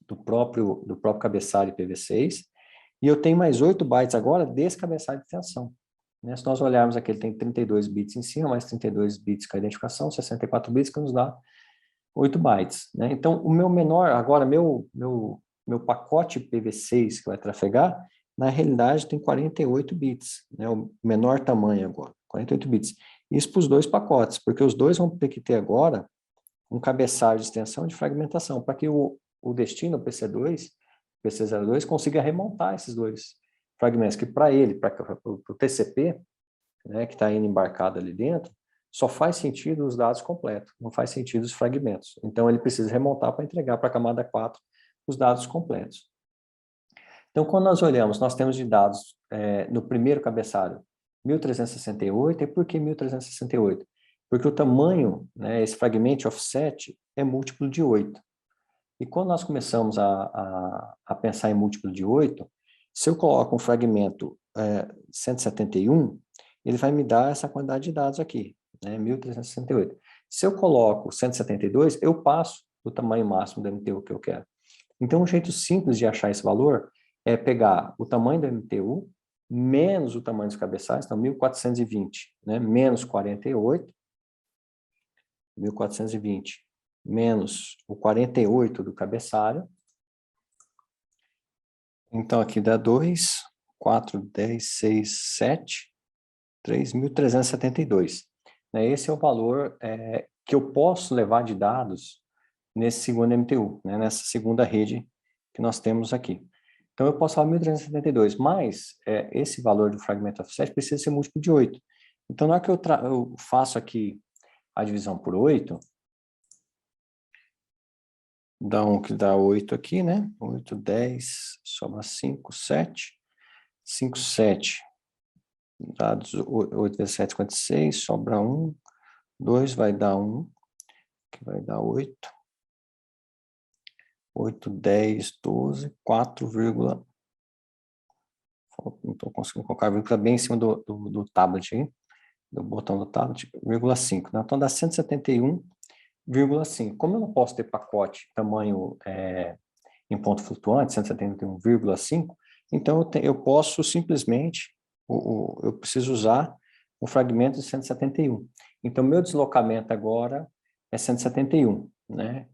do próprio cabeçalho IPv6, e eu tenho mais 8 bytes agora desse cabeçalho de extensão. Né? Se nós olharmos aqui, ele tem 32 bits em cima, mais 32 bits com a identificação, 64 bits, que nos dá 8 bytes. Né? Então, o meu menor, agora, meu pacote IPv6 que vai trafegar, na realidade tem 48 bits, né? O menor tamanho agora, 48 bits. Isso para os dois pacotes, porque os dois vão ter que ter agora um cabeçalho de extensão de fragmentação, para que o destino, o PC2, PC02, consiga remontar esses dois fragmentos, que para ele, para o TCP, né, que está indo embarcado ali dentro, só faz sentido os dados completos, não faz sentido os fragmentos. Então, ele precisa remontar para entregar para a camada 4 os dados completos. Então, quando nós olhamos, nós temos de dados no primeiro cabeçalho 1368, e por que 1368? Porque o tamanho, né, esse fragment offset, é múltiplo de 8. E quando nós começamos a pensar em múltiplo de 8, se eu coloco um fragmento 171, ele vai me dar essa quantidade de dados aqui, né, 1368. Se eu coloco 172, eu passo do tamanho máximo do MTU que eu quero. Então, um jeito simples de achar esse valor é pegar o tamanho do MTU menos o tamanho dos cabeçalhos, então 1420, né, menos 48, 1420 menos o 48 do cabeçalho. Então, aqui dá 2, 4, 10, 6, 7, 3.372. Esse é o valor que eu posso levar de dados nesse segundo MTU, né, nessa segunda rede que nós temos aqui. Então, eu posso falar 1.372, mas esse valor do fragmento offset precisa ser múltiplo de 8. Então, na hora que eu faço aqui a divisão por 8, dá um que dá 8 aqui, né? 8, 10, sobra 5, 7. 5, 7. Dados 8 vezes 7, 56, sobra 1. 2 vai dar 1, que vai dar 8. 8, 10, 12, 4, não estou conseguindo colocar a vírgula bem em cima do tablet aí, do botão do tablet, 0,5. Né? Então dá 171,5. Como eu não posso ter pacote tamanho em ponto flutuante, 171,5, então eu posso simplesmente, eu preciso usar um fragmento de 171. Então, meu deslocamento agora é 171, né?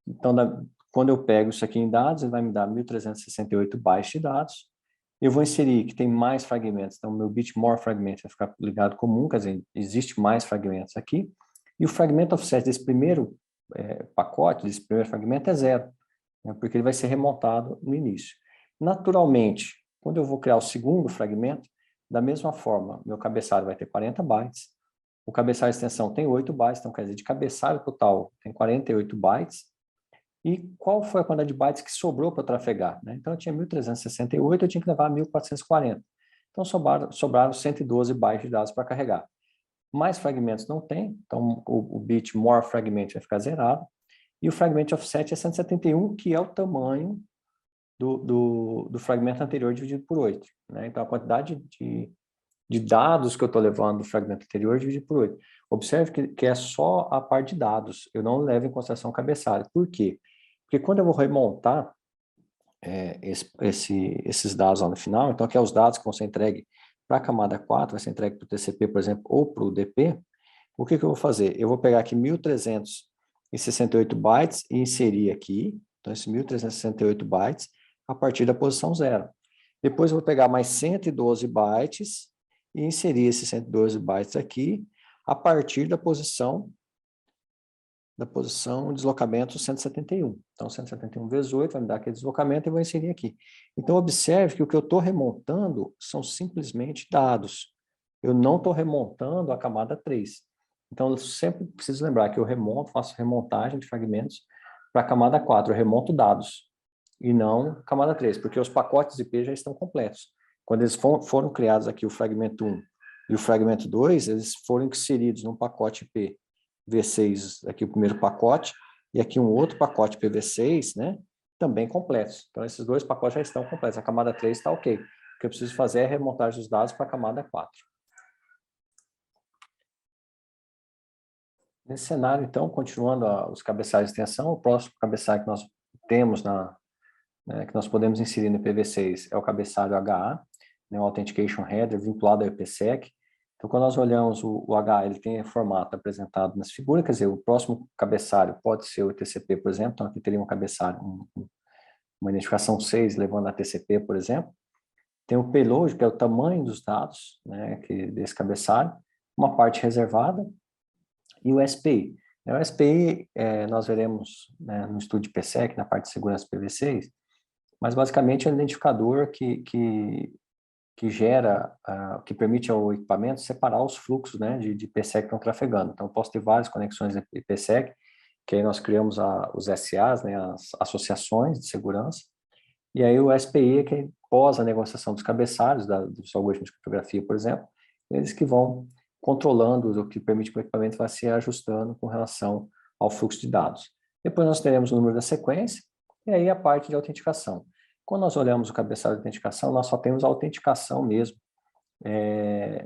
Então, quando eu pego isso aqui em dados, ele vai me dar 1.368 bytes de dados. Eu vou inserir que tem mais fragmentos, então meu bit more fragment vai ficar ligado comum, quer dizer, existe mais fragmentos aqui. E o fragmento offset desse primeiro pacote, desse primeiro fragmento é 0, né, porque ele vai ser remontado no início. Naturalmente, quando eu vou criar o segundo fragmento, da mesma forma, meu cabeçalho vai ter 40 bytes, o cabeçalho de extensão tem 8 bytes, então quer dizer, de cabeçalho total tem 48 bytes, e qual foi a quantidade de bytes que sobrou para trafegar, né? Então eu tinha 1.368, eu tinha que levar 1.440. Então sobraram 112 bytes de dados para carregar. Mais fragmentos não tem, então o bit more fragment vai ficar zerado, e o fragment offset é 171, que é o tamanho do fragmento anterior dividido por 8. Né? Então, a quantidade de dados que eu estou levando do fragmento anterior dividido por 8. Observe que é só a parte de dados, eu não levo em consideração o cabeçalho. Por quê? Porque quando eu vou remontar esses dados lá no final, então aqui é os dados que vão ser entregues para a camada 4, vai ser entregue para o TCP, por exemplo, ou para o DP, o que eu vou fazer? Eu vou pegar aqui 1.368 bytes e inserir aqui, então esse 1.368 bytes, a partir da posição 0. Depois eu vou pegar mais 112 bytes e inserir esses 112 bytes aqui, a partir da posição deslocamento 171. Então, 171 vezes 8 vai me dar aquele deslocamento e eu vou inserir aqui. Então, observe que o que eu estou remontando são simplesmente dados. Eu não estou remontando a camada 3. Então, eu sempre preciso lembrar que eu remonto, faço remontagem de fragmentos para a camada 4. Eu remonto dados e não camada 3, porque os pacotes IP já estão completos. Quando eles foram criados aqui, o fragmento 1 e o fragmento 2, eles foram inseridos num pacote IP V6, aqui o primeiro pacote, e aqui um outro pacote PV6, né, também completos. Então, esses dois pacotes já estão completos. A camada 3 está ok. O que eu preciso fazer é a remontagem dos dados para a camada 4. Nesse cenário, então, continuando os cabeçalhos de extensão, o próximo cabeçalho que nós temos, que nós podemos inserir no IPv6 é o cabeçalho HA, né, o Authentication Header, vinculado ao IPsec. Então, quando nós olhamos o HA, ele tem formato apresentado nas figuras, quer dizer, o próximo cabeçalho pode ser o TCP, por exemplo, então aqui teria um cabeçalho, uma identificação 6 levando a TCP, por exemplo. Tem o payload, que é o tamanho dos dados, né, desse cabeçalho, uma parte reservada, e o SPI. O SPI nós veremos, né, no estudo de IPsec, na parte de segurança PV6, mas basicamente é um identificador que gera, que permite ao equipamento separar os fluxos, né, de IPsec que estão trafegando. Então, eu posso ter várias conexões de IPsec, que aí nós criamos os SAs, né, as associações de segurança, e aí o SPI é que pós a negociação dos cabeçalhos, dos algoritmos de criptografia, por exemplo, eles que vão controlando o que permite que o equipamento vá se ajustando com relação ao fluxo de dados. Depois nós teremos o número da sequência, e aí a parte de autenticação. Quando nós olhamos o cabeçalho de autenticação, nós só temos a autenticação mesmo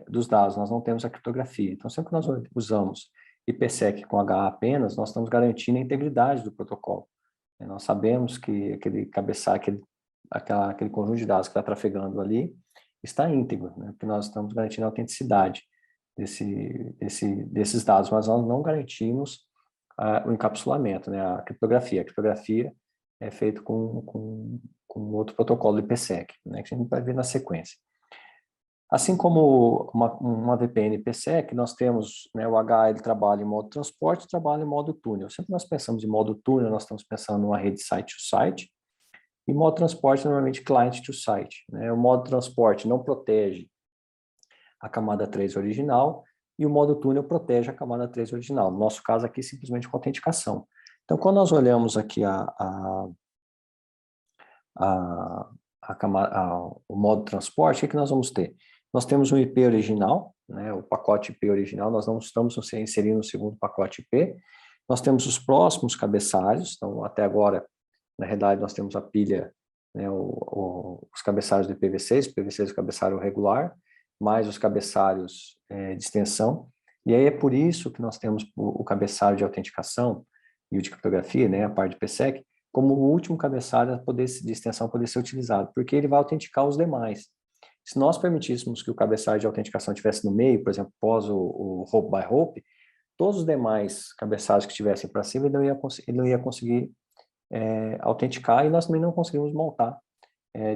dos dados, nós não temos a criptografia. Então, sempre que nós usamos IPsec com HA apenas, nós estamos garantindo a integridade do protocolo. Nós sabemos que aquele cabeçalho, aquele conjunto de dados que está trafegando ali está íntegro, né? Porque nós estamos garantindo a autenticidade desses dados, mas nós não garantimos o encapsulamento, né? A criptografia. A criptografia é feita com outro protocolo IPsec, né? Que a gente vai ver na sequência. Assim como uma VPN IPsec, nós temos, né, o HA, ele trabalha em modo transporte, trabalha em modo túnel. Sempre nós pensamos em modo túnel, nós estamos pensando numa rede site-to-site, e modo transporte, normalmente client-to-site. Né? O modo transporte não protege a camada 3 original, e o modo túnel protege a camada 3 original. No nosso caso aqui, simplesmente com autenticação. Então, quando nós olhamos aqui o modo transporte, o que nós vamos ter? Nós temos um IP original, né, o pacote IP original, nós não estamos inserindo o segundo pacote IP. Nós temos os próximos cabeçalhos, então até agora, na realidade, nós temos a pilha, né, os cabeçalhos do IPv6, IPv6 é o cabeçalho regular, mais os cabeçalhos de extensão, e aí é por isso que nós temos o cabeçalho de autenticação e o de criptografia, né, a parte de IPsec, como o último cabeçalho de extensão poder ser utilizado, porque ele vai autenticar os demais. Se nós permitíssemos que o cabeçalho de autenticação estivesse no meio, por exemplo, pós o Hope by Hope, todos os demais cabeçalhos que estivessem para cima, ele não ia conseguir autenticar, e nós também não conseguimos montar,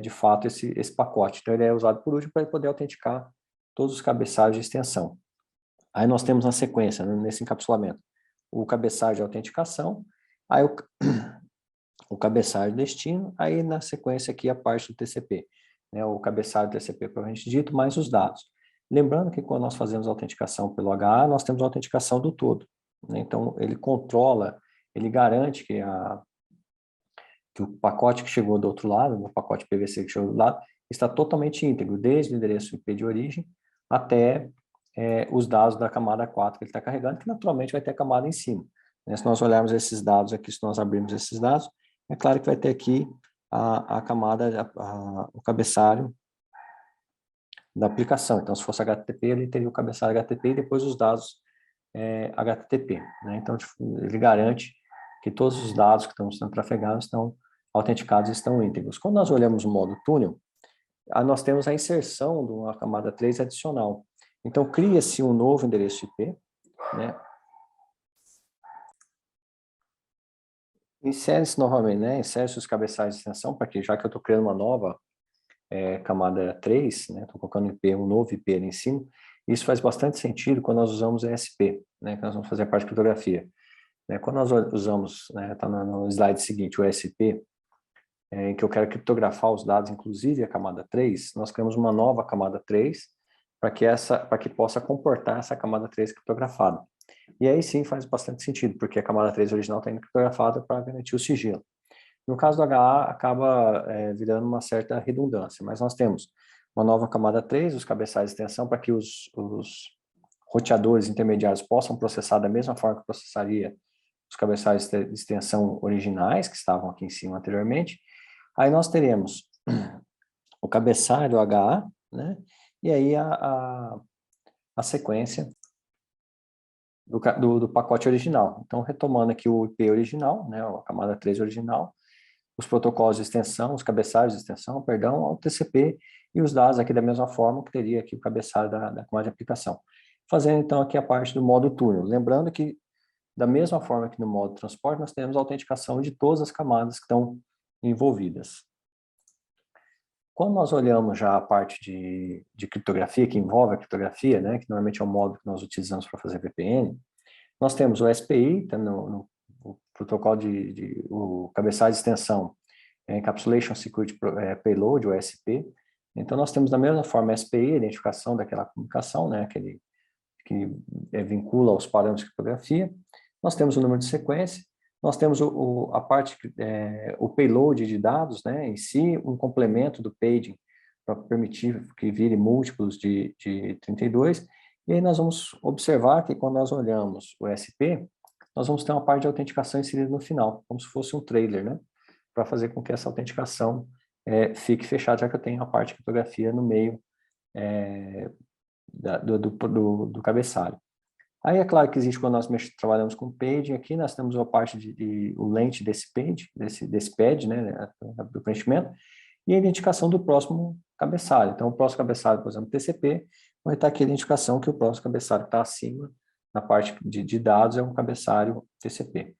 de fato, esse pacote. Então, ele é usado por último para poder autenticar todos os cabeçalhos de extensão. Aí nós temos na sequência, né, nesse encapsulamento, o cabeçalho de autenticação, aí o cabeçalho de destino, aí na sequência aqui a parte do TCP, né, o cabeçalho do TCP propriamente dito, mais os dados. Lembrando que quando nós fazemos a autenticação pelo HA, nós temos a autenticação do todo, né? Então, ele controla, ele garante que o pacote que chegou do outro lado, o pacote PVC que chegou do lado, está totalmente íntegro, desde o endereço IP de origem até os dados da camada 4 que ele está carregando, que naturalmente vai ter a camada em cima. Se nós olharmos esses dados aqui, se nós abrirmos esses dados, é claro que vai ter aqui a camada, o cabeçário da aplicação. Então, se fosse HTTP, ele teria o cabeçalho HTTP e depois os dados HTTP, né? Então, ele garante que todos os dados que estão sendo trafegados estão autenticados e estão íntegros. Quando nós olhamos o modo túnel, nós temos a inserção de uma camada 3 adicional. Então, cria-se um novo endereço IP, né? Insere-se novamente, né? Insere-se os cabeçalhos de extensão, para que, já que eu estou criando uma nova camada 3, né? Estou colocando IP, um novo IP ali em cima, isso faz bastante sentido quando nós usamos ESP, né? Que nós vamos fazer a parte de criptografia. Quando nós usamos, está no slide seguinte, o ESP, em que eu quero criptografar os dados, inclusive a camada 3, nós criamos uma nova camada 3 para que possa comportar essa camada 3 criptografada. E aí sim faz bastante sentido, porque a camada 3 original está indo criptografada para garantir o sigilo. No caso do HA, acaba virando uma certa redundância, mas nós temos uma nova camada 3, os cabeçalhos de extensão, para que os roteadores intermediários possam processar da mesma forma que processaria os cabeçalhos de extensão originais, que estavam aqui em cima anteriormente. Aí nós teremos o cabeçalho HA, né? E aí a sequência do pacote original. Então, retomando aqui o IP original, né? A camada 3 original, os protocolos de extensão, os cabeçalhos de extensão, perdão, o TCP e os dados aqui da mesma forma que teria aqui o cabeçalho da camada de aplicação. Fazendo então aqui a parte do modo túnel. Lembrando que, da mesma forma que no modo transporte, nós temos a autenticação de todas as camadas que estão envolvidas. Quando nós olhamos já a parte de criptografia, que envolve a criptografia, né, que normalmente é o modo que nós utilizamos para fazer VPN, nós temos o SPI, tá no protocolo o cabeçalho de extensão, Encapsulation Security Payload, o ESP. Então, nós temos da mesma forma SPI, a identificação daquela comunicação, né, que vincula aos parâmetros de criptografia. Nós temos o número de sequência, nós temos a parte, o payload de dados, né, em si, um complemento do paging para permitir que vire múltiplos de 32, e aí nós vamos observar que quando nós olhamos o SP, nós vamos ter uma parte de autenticação inserida no final, como se fosse um trailer, né, para fazer com que essa autenticação fique fechada, já que eu tenho a parte de criptografia no meio do cabeçalho. Aí é claro que existe, quando nós trabalhamos com paging aqui, nós temos a parte o lente desse page, desse pad, né, do preenchimento, e a identificação do próximo cabeçalho. Então, o próximo cabeçalho, por exemplo, TCP, vai estar aqui a identificação que o próximo cabeçalho que está acima, na parte de dados, é um cabeçalho TCP.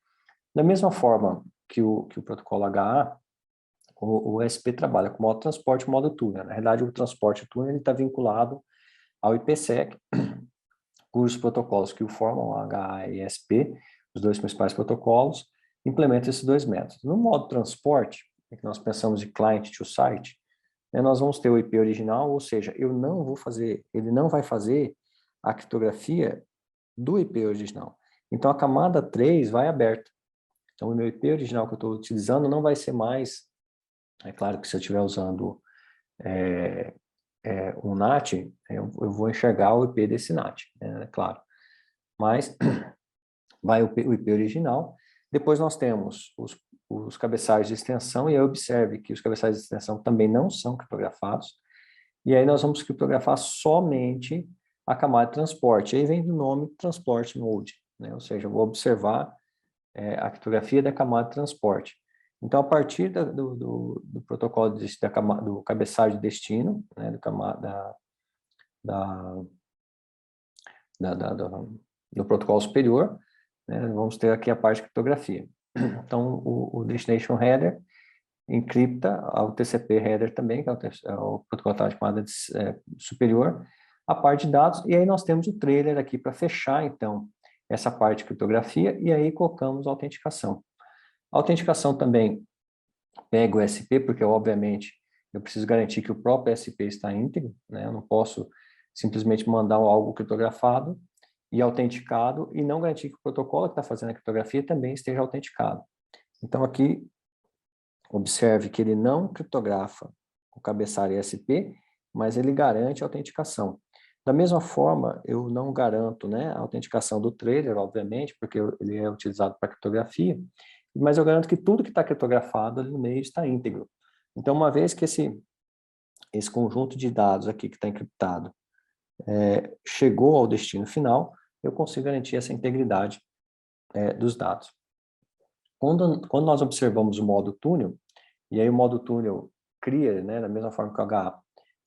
Da mesma forma que o protocolo HA, o ESP trabalha com modo transporte e modo túnel. Na realidade, o transporte túnel está vinculado ao IPsec, cujos protocolos que o formam, HA e ESP, os dois principais protocolos, implementam esses dois métodos. No modo transporte, que nós pensamos de client to site, nós vamos ter o IP original, ou seja, ele não vai fazer a criptografia do IP original. Então, a camada 3 vai aberta. Então, o meu IP original que eu estou utilizando não vai ser mais, é claro que se eu estiver usando um NAT, eu vou enxergar o IP desse NAT, é claro. Mas vai o IP original. Depois nós temos os cabeçalhos de extensão, e aí observe que os cabeçalhos de extensão também não são criptografados. E aí nós vamos criptografar somente a camada de transporte. Aí vem do nome Transport Node, né? Ou seja, eu vou observar a criptografia da camada de transporte. Então, a partir do protocolo do cabeçalho de destino, né, do protocolo superior, né, vamos ter aqui a parte de criptografia. Então, o Destination Header encripta o TCP Header também, que é o protocolo de camada superior, a parte de dados, e aí nós temos o trailer aqui para fechar, então, essa parte de criptografia, e aí colocamos a autenticação. A autenticação também pega o SP, porque, obviamente, eu preciso garantir que o próprio SP está íntegro, né? Eu não posso simplesmente mandar algo criptografado e autenticado e não garantir que o protocolo que está fazendo a criptografia também esteja autenticado. Então, aqui, observe que ele não criptografa o cabeçalho SP, mas ele garante a autenticação. Da mesma forma, eu não garanto, né, a autenticação do trailer, obviamente, porque ele é utilizado para criptografia, mas eu garanto que tudo que está criptografado ali no meio está íntegro. Então, uma vez que esse conjunto de dados aqui que está encriptado chegou ao destino final, eu consigo garantir essa integridade dos dados. Quando nós observamos o modo túnel, e aí o modo túnel cria, né, da mesma forma que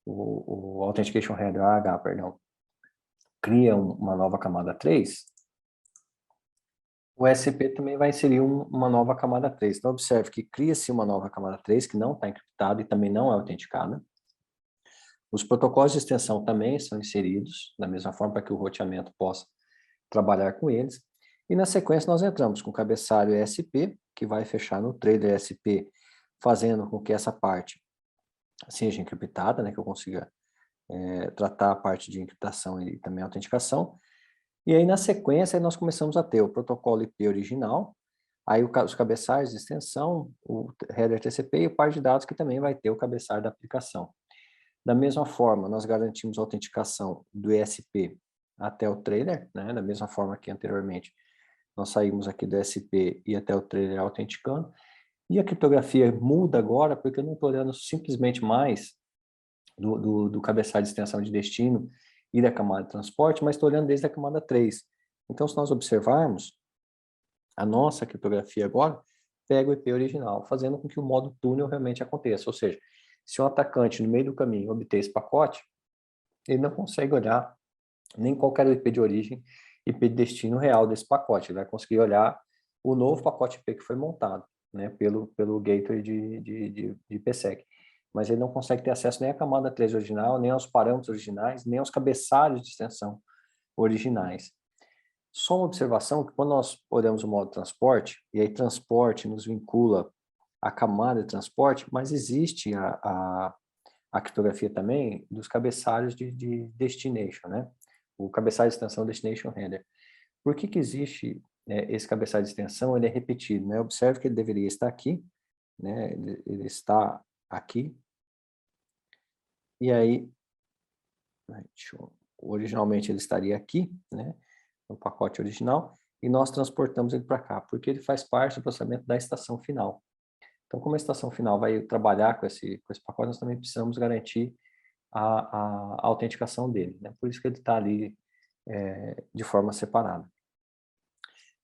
o Authentication Header AH, perdão, cria uma nova camada 3, o SP também vai inserir uma nova camada 3. Então, observe que cria-se uma nova camada 3, que não está encriptada e também não é autenticada. Os protocolos de extensão também são inseridos, da mesma forma para que o roteamento possa trabalhar com eles. E na sequência nós entramos com o cabeçalho ESP, que vai fechar no trailer ESP, fazendo com que essa parte seja encriptada, né, que eu consiga tratar a parte de encriptação e também autenticação. E aí, na sequência, nós começamos a ter o protocolo IP original, aí os cabeçalhos de extensão, o header TCP e o par de dados, que também vai ter o cabeçalho da aplicação. Da mesma forma, nós garantimos a autenticação do ESP até o trailer, né? Da mesma forma que anteriormente, nós saímos aqui do ESP e até o trailer autenticando. E a criptografia muda agora, porque eu não estou olhando simplesmente mais do cabeçalho de extensão de destino e da camada de transporte, mas estou olhando desde a camada 3. Então, se nós observarmos, a nossa criptografia agora pega o IP original, fazendo com que o modo túnel realmente aconteça. Ou seja, se um atacante no meio do caminho obter esse pacote, ele não consegue olhar nem qual era o IP de origem, IP de destino real desse pacote. Ele vai conseguir olhar o novo pacote IP que foi montado, né, pelo gateway de IPsec. Mas ele não consegue ter acesso nem à camada 3 original, nem aos parâmetros originais, nem aos cabeçalhos de extensão originais. Só uma observação que quando nós olhamos o modo transporte, e aí transporte nos vincula à camada de transporte, mas existe a criptografia também dos cabeçalhos de destination, né? O cabeçalho de extensão destination header. Por que existe esse cabeçalho de extensão? Ele é repetido, né? Observe que ele deveria estar aqui, né? Ele está aqui. E aí, originalmente ele estaria aqui, né? No pacote original, e nós transportamos ele para cá, porque ele faz parte do processamento da estação final. Então, como a estação final vai trabalhar com esse pacote, nós também precisamos garantir a autenticação dele, né? Por isso que ele está ali de forma separada.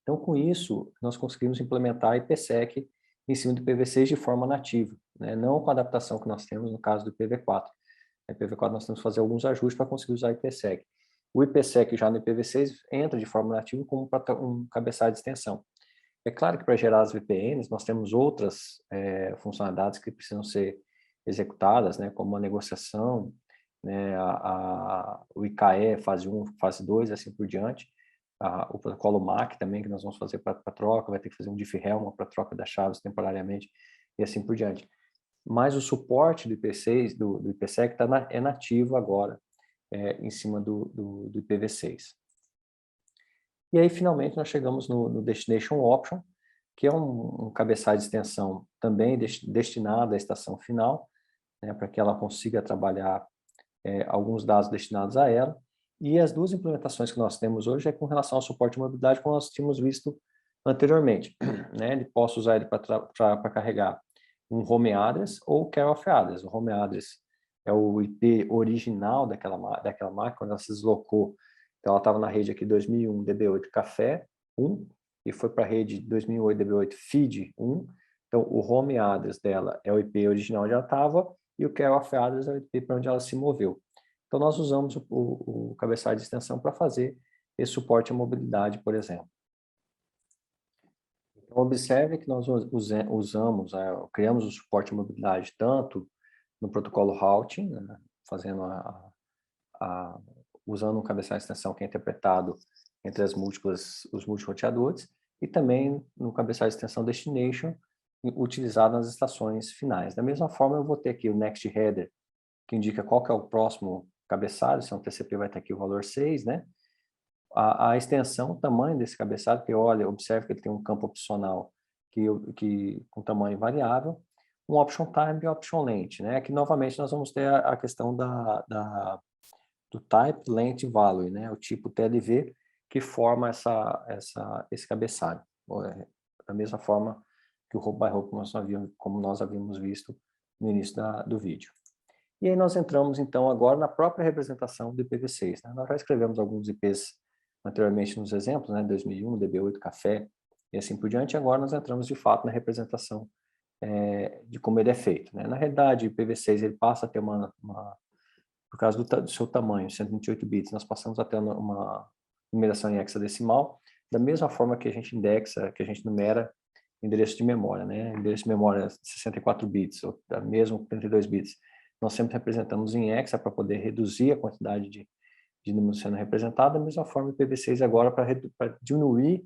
Então, com isso, nós conseguimos implementar a IPsec em cima do IPv6 de forma nativa, né? Não com a adaptação que nós temos no caso do IPv4. No IPv4 nós temos que fazer alguns ajustes para conseguir usar a IPsec. O IPsec já no IPv6 entra de forma nativa como um cabeçalho de extensão. É claro que para gerar as VPNs nós temos outras funcionalidades que precisam ser executadas, né, como a negociação, né, o IKE fase 1, fase 2 e assim por diante. O protocolo MAC também, que nós vamos fazer para troca, vai ter que fazer um diffie-hellman para troca das chaves temporariamente e assim por diante. Mas o suporte do IP6, do IPsec, é nativo agora, em cima do IPv6. E aí, finalmente, nós chegamos no Destination Option, que é um cabeçalho de extensão também destinado à estação final, né, para que ela consiga trabalhar alguns dados destinados a ela. E as duas implementações que nós temos hoje é com relação ao suporte de mobilidade, como nós tínhamos visto anteriormente. Né? Ele posso usar ele para carregar um home address ou care of address. O home address é o IP original daquela máquina, quando ela se deslocou. Então, ela estava na rede aqui 2001 DB8 Café 1 e foi para a rede 2008 DB8 Feed 1. Então, o home address dela é o IP original onde ela estava e o care of address é o IP para onde ela se moveu. Então, nós usamos o cabeçalho de extensão para fazer esse suporte à mobilidade, por exemplo. Então, observe que nós usamos, criamos o suporte à mobilidade tanto no protocolo routing, né, fazendo usando um cabeçalho de extensão que é interpretado entre os multiroteadores, e também no cabeçalho de extensão destination, utilizado nas estações finais. Da mesma forma, eu vou ter aqui o next header, que indica qual que é o próximo cabeçalho, se é um TCP vai ter aqui o valor 6, né? A extensão, o tamanho desse cabeçalho, que olha, observe que ele tem um campo opcional com tamanho variável, um option time e option length, né? Aqui, novamente, nós vamos ter a questão do type, length e value, né? O tipo TLV que forma esse cabeçalho. Da mesma forma que o rope by rope, como nós havíamos visto no início do vídeo. E aí nós entramos, então, agora na própria representação do IPv6. Né? Nós já escrevemos alguns IPs anteriormente nos exemplos, né? 2001, DB8, café, e assim por diante. Agora nós entramos, de fato, na representação de como ele é feito. Né? Na realidade, o IPv6 ele passa a ter por causa do seu tamanho, 128 bits, nós passamos a ter uma numeração em hexadecimal, da mesma forma que a gente indexa, que a gente numera endereço de memória, né? Endereço de memória 64 bits, ou mesmo 32 bits. Nós sempre representamos em hexa para poder reduzir a quantidade de números sendo representado. Da mesma forma, o IPv6 agora, para diminuir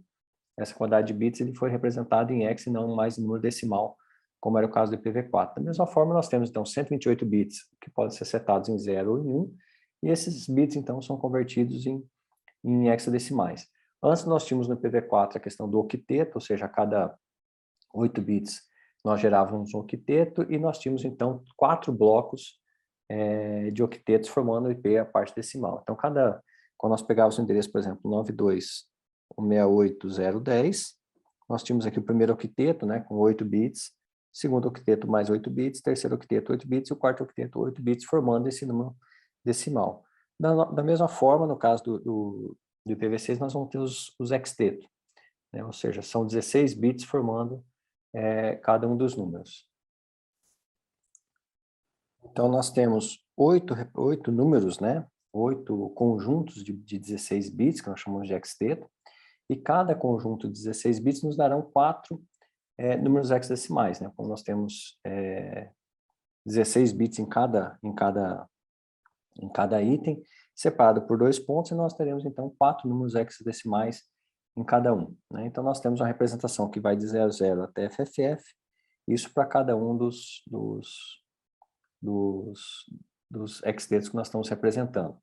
essa quantidade de bits, ele foi representado em hexa e não mais em número decimal, como era o caso do IPv4. Da mesma forma, nós temos, então, 128 bits, que podem ser setados em 0 ou em 1, e esses bits, então, são convertidos em hexadecimais. Antes, nós tínhamos no IPv4 a questão do octeto, ou seja, a cada 8 bits nós gerávamos um octeto, e nós tínhamos, então, 4 blocos de octetos formando o IP, a parte decimal. Então, quando nós pegávamos o endereço, por exemplo, 92.168.010, nós tínhamos aqui o primeiro octeto, né, com 8 bits, segundo octeto mais 8 bits, terceiro octeto 8 bits e o quarto octeto 8 bits, formando esse número decimal. Da mesma forma, no caso do IPv6, nós vamos ter os hextetos, né? Ou seja, são 16 bits formando cada um dos números. Então, nós temos 8 números, né? 8 conjuntos de 16 bits, que nós chamamos de hexteto, e cada conjunto de 16 bits nos darão 4 números hexadecimais, né? Como nós temos 16 bits em cada item, separado por 2 pontos, e nós teremos, então, 4 números hexadecimais em cada um, né? Então, nós temos uma representação que vai de 00 até FFF, isso para cada um dos hexadetos que nós estamos representando.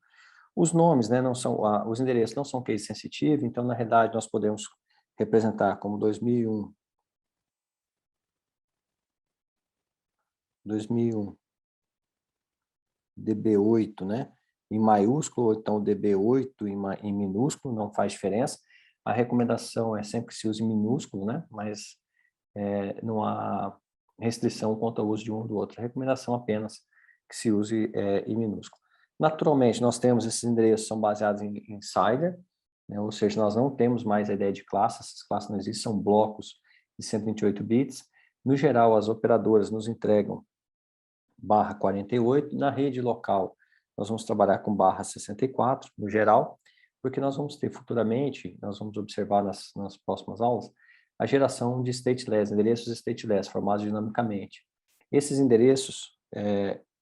Os nomes, né, não são, os endereços não são case sensitive, então, na realidade, nós podemos representar como 2001 DB8, né, em maiúsculo, ou então DB8 em minúsculo, não faz diferença. A recomendação é sempre que se use minúsculo, né, mas não há restrição quanto ao uso de um ou do outro. A recomendação apenas que se use em minúsculo. Naturalmente, nós temos esses endereços são baseados em CIDR, né, ou seja, nós não temos mais a ideia de classe, essas classes não existem, são blocos de 128 bits. No geral, as operadoras nos entregam /48, na rede local nós vamos trabalhar com /64, no geral, porque nós vamos ter futuramente, nós vamos observar nas próximas aulas, a geração de stateless, endereços stateless, formados dinamicamente. Esses endereços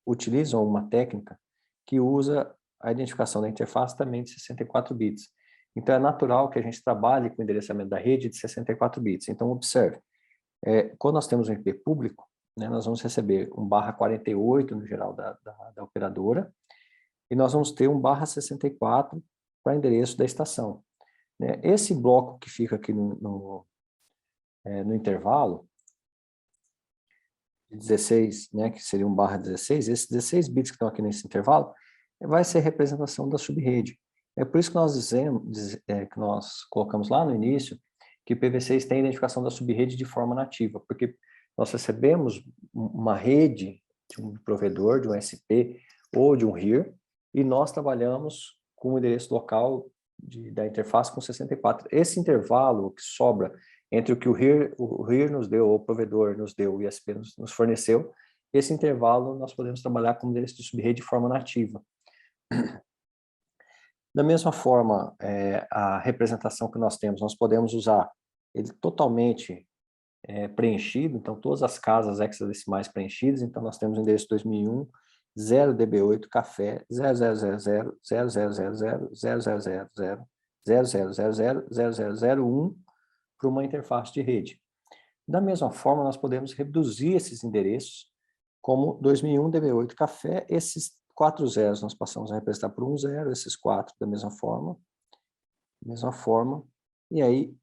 utilizam uma técnica que usa a identificação da interface também de 64 bits. Então, é natural que a gente trabalhe com o endereçamento da rede de 64 bits. Então, observe, quando nós temos um IP público, né, nós vamos receber um /48 no geral da operadora, e nós vamos ter um /64 para endereço da estação. Né? Esse bloco que fica aqui no intervalo, 16, né, que seria um /16, esses 16 bits que estão aqui nesse intervalo, vai ser representação da subrede. É por isso que nós que nós colocamos lá no início, que o IPv6 tem a identificação da subrede de forma nativa, porque nós recebemos uma rede de um provedor, de um SP ou de um RIR, e nós trabalhamos com o endereço local da interface com 64. Esse intervalo que sobra entre o que o RIR nos deu, ou o provedor nos deu, o ISP nos forneceu, esse intervalo nós podemos trabalhar com endereço de subrede de forma nativa. Da mesma forma, a representação que nós temos, nós podemos usar ele totalmente preenchido, então todas as casas hexadecimais preenchidas, então nós temos o endereço 2001, 0DB8, café, 0000, 0000, 0000, 0000, 0001, para uma interface de rede. Da mesma forma, nós podemos reduzir esses endereços como 2001 DB8 café, esses 4 zeros nós passamos a representar por 1 zero, esses 4 da mesma forma, e aí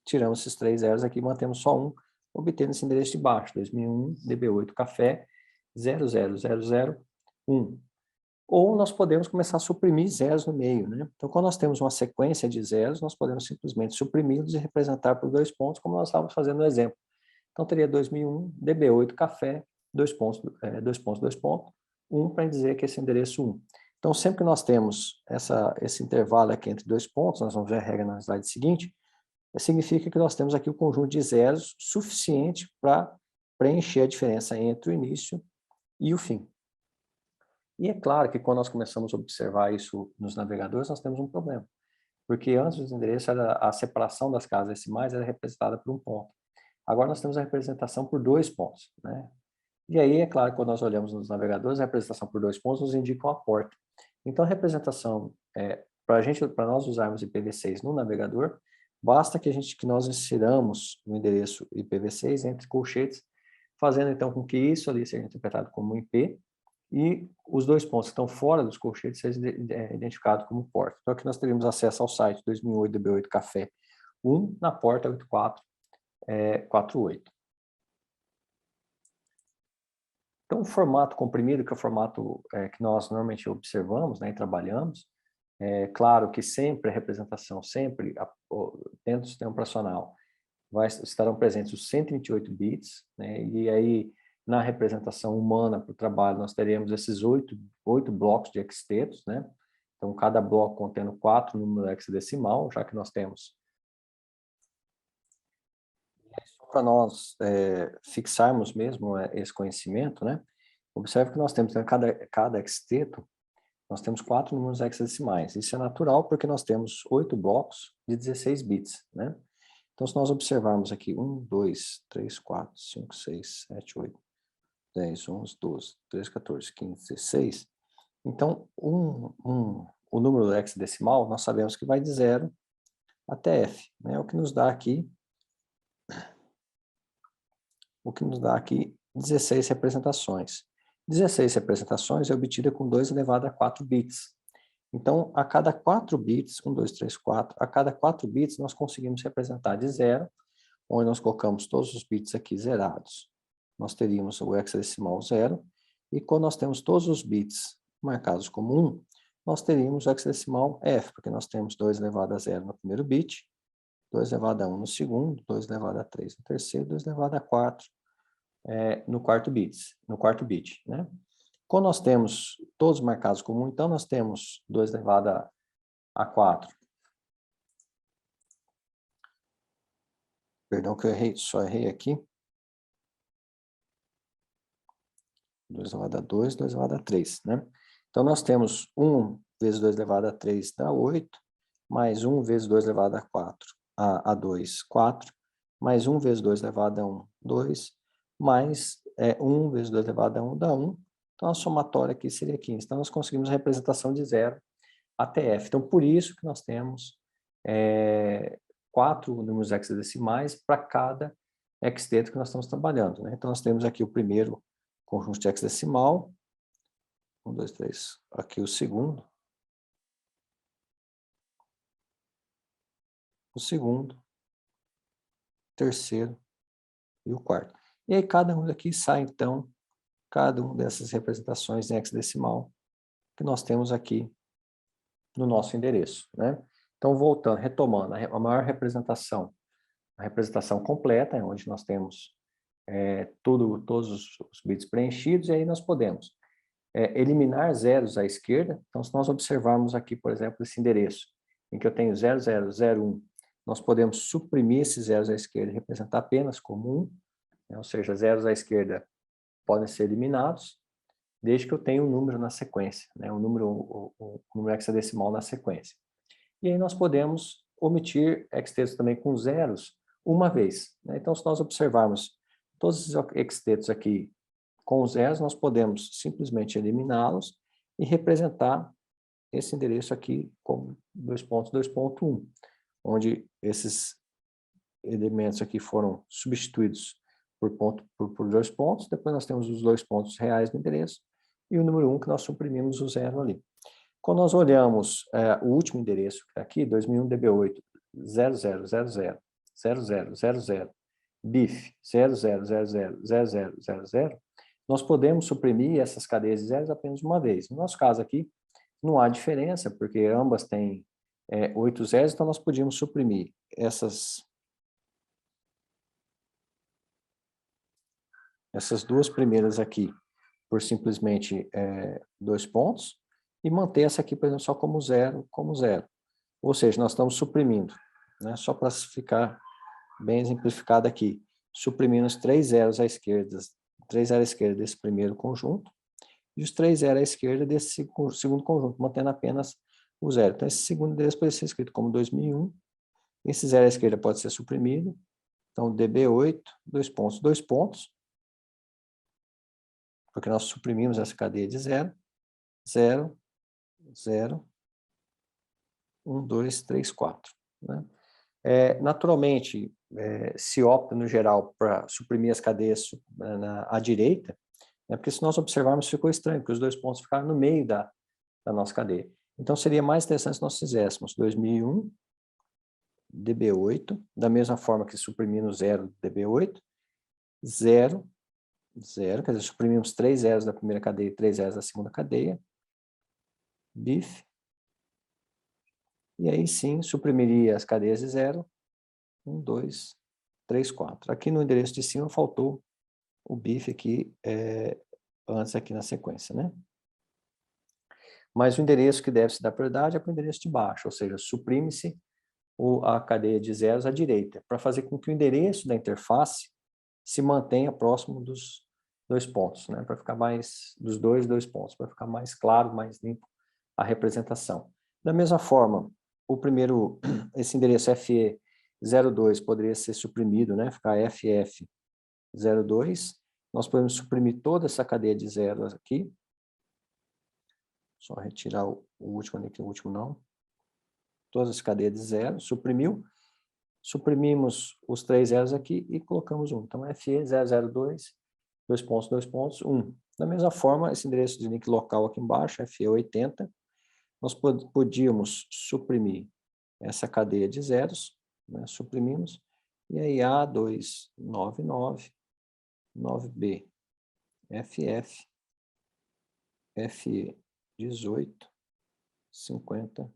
tiramos esses 3 zeros aqui, mantemos só um, obtendo esse endereço de baixo, 2001 DB8 café, 00001. Ou nós podemos começar a suprimir zeros no meio, né? Então, quando nós temos uma sequência de zeros, nós podemos simplesmente suprimi-los e representar por 2 pontos, como nós estávamos fazendo no exemplo. Então, teria 2001 DB8 café, dois pontos, dois pontos, 1 para dizer que esse é endereço 1. Então, sempre que nós temos esse intervalo aqui entre dois pontos, nós vamos ver a regra na slide seguinte, significa que nós temos aqui o conjunto de zeros suficiente para preencher a diferença entre o início e o fim. E é claro que quando nós começamos a observar isso nos navegadores, nós temos um problema. Porque antes dos endereços, a separação das casas decimais era representada por um ponto. Agora nós temos a representação por dois pontos, né? E aí, é claro, quando nós olhamos nos navegadores, a representação por dois pontos nos indica a porta. Então, a representação, para nós usarmos IPv6 no navegador, basta que nós insiramos o endereço IPv6 entre colchetes, fazendo então com que isso ali seja interpretado como IP, e os dois pontos que estão fora dos colchetes sejam identificados como porta. Então, aqui nós teríamos acesso ao site 2008 DB8 Café 1 na porta 8448. Então, o formato comprimido, que é o formato que nós normalmente observamos, né, e trabalhamos, claro que sempre a representação, sempre dentro do sistema operacional, estarão presentes os 128 bits, né, e aí na representação humana para o trabalho nós teremos esses 8 blocos de hexatetos, né, então cada bloco contendo 4 números hexadecimal, já que nós temos. Para nós fixarmos mesmo esse conhecimento, né, observe que nós temos em cada hexateto, nós temos 4 números hexadecimais. Isso é natural porque nós temos 8 blocos de 16 bits, né? Então, se nós observarmos aqui 1, 2, 3, 4, 5, 6, 7, 8, 10, 11, 12, 13, 14, 15, 16, então, o número hexadecimal, nós sabemos que vai de 0 até F, né? O que nos dá aqui 16 representações. 16 representações é obtida com 2 elevado a 4 bits. Então, a cada 4 bits, 1, 2, 3, 4, a cada 4 bits nós conseguimos representar de 0, onde nós colocamos todos os bits aqui zerados. Nós teríamos o hexadecimal 0, e quando nós temos todos os bits marcados como 1, nós teríamos o hexadecimal F, porque nós temos 2 elevado a 0 no primeiro bit, 2 elevado a 1 no segundo, 2 elevado a 3 no terceiro, 2 elevado a 4 no quarto bit, né? Quando nós temos todos marcados como 1, então nós temos 2 elevado a 4. Perdão que eu errei, só errei aqui. 2 elevado a 2, 2 elevado a 3, né? Então nós temos 1 vezes 2 elevado a 3 dá 8, mais 1 vezes 2 elevado a 4, a 2, 4, mais 1 vezes 2 elevado a 1, 2, mais 1 vezes 2 elevado a 1 dá 1. Então, a somatória aqui seria 15. Então, nós conseguimos a representação de 0 até F. Então, por isso que nós temos 4 números hexadecimais para cada hexateto que nós estamos trabalhando, né? Então, nós temos aqui o primeiro conjunto de hexadecimal. 1, 2, 3. Aqui o segundo. O segundo. Terceiro. E o quarto. E aí, cada um daqui sai, então, cada uma dessas representações em hexadecimal que nós temos aqui no nosso endereço, né? Então, voltando, retomando, a maior representação, a representação completa, onde nós temos todos os bits preenchidos, e aí nós podemos eliminar zeros à esquerda. Então, se nós observarmos aqui, por exemplo, esse endereço, em que eu tenho 0001, nós podemos suprimir esses zeros à esquerda e representar apenas como 1, né? Ou seja, zeros à esquerda podem ser eliminados, desde que eu tenha um número na sequência, né? um número hexadecimal na sequência. E aí nós podemos omitir hexatetos também com zeros uma vez, né? Então, se nós observarmos todos os hexatetos aqui com zeros, nós podemos simplesmente eliminá-los e representar esse endereço aqui como 2.2.1, onde esses elementos aqui foram substituídos por 2 pontos, depois nós temos os 2 pontos reais do endereço, e o número 1 que nós suprimimos o 0 ali. Quando nós olhamos o último endereço que está aqui, 2001 DB8, 00000000, BIF 00000000, nós podemos suprimir essas cadeias de zeros apenas uma vez. No nosso caso aqui, não há diferença, porque ambas têm 8 zeros, então nós podíamos suprimir essas essas duas primeiras aqui por simplesmente 2 pontos, e manter essa aqui, por exemplo, só como zero. Ou seja, nós estamos suprimindo, né? Só para ficar bem exemplificado aqui, suprimindo os 3 zeros à esquerda, 3 zeros à esquerda desse primeiro conjunto, e os 3 zeros à esquerda desse segundo conjunto, mantendo apenas o zero. Então, esse segundo endereço pode ser escrito como 2001, esse zero à esquerda pode ser suprimido, então DB8, 2 pontos, porque nós suprimimos essa cadeia de 0, 0, 0, 1, 2, 3, 4. Né? Naturalmente, se opta, no geral, para suprimir as cadeias à direita, né? Porque se nós observarmos, ficou estranho, porque os 2 pontos ficaram no meio da nossa cadeia. Então, seria mais interessante se nós fizéssemos 2001, DB8, da mesma forma que suprimimos 0 DB8, 0, 0, quer dizer, suprimimos 3 zeros da primeira cadeia e 3 zeros da segunda cadeia, BIF, e aí sim suprimiria as cadeias de 0, 1, 2, 3, 4. Aqui no endereço de cima faltou o BIF aqui, antes aqui na sequência, né? Mas o endereço que deve se dar prioridade é para o endereço de baixo, ou seja, suprime-se a cadeia de zeros à direita, para fazer com que o endereço da interface se mantenha próximo dos 2 pontos, né? Para ficar mais, dos 2 pontos, para ficar mais claro, mais limpo a representação. Da mesma forma, o primeiro, esse endereço FE02 poderia ser suprimido, né? Ficar FF02. Nós podemos suprimir toda essa cadeia de zeros aqui. Só retirar o último ali, que o último não. Todas as cadeias de zero, suprimiu. Suprimimos os 3 zeros aqui e colocamos 1. Então, FE002, 2 pontos, 1. Da mesma forma, esse endereço de link local aqui embaixo, FE80, nós podíamos suprimir essa cadeia de zeros, né? Suprimimos, e aí A299, 9B, FF, FE18, 50,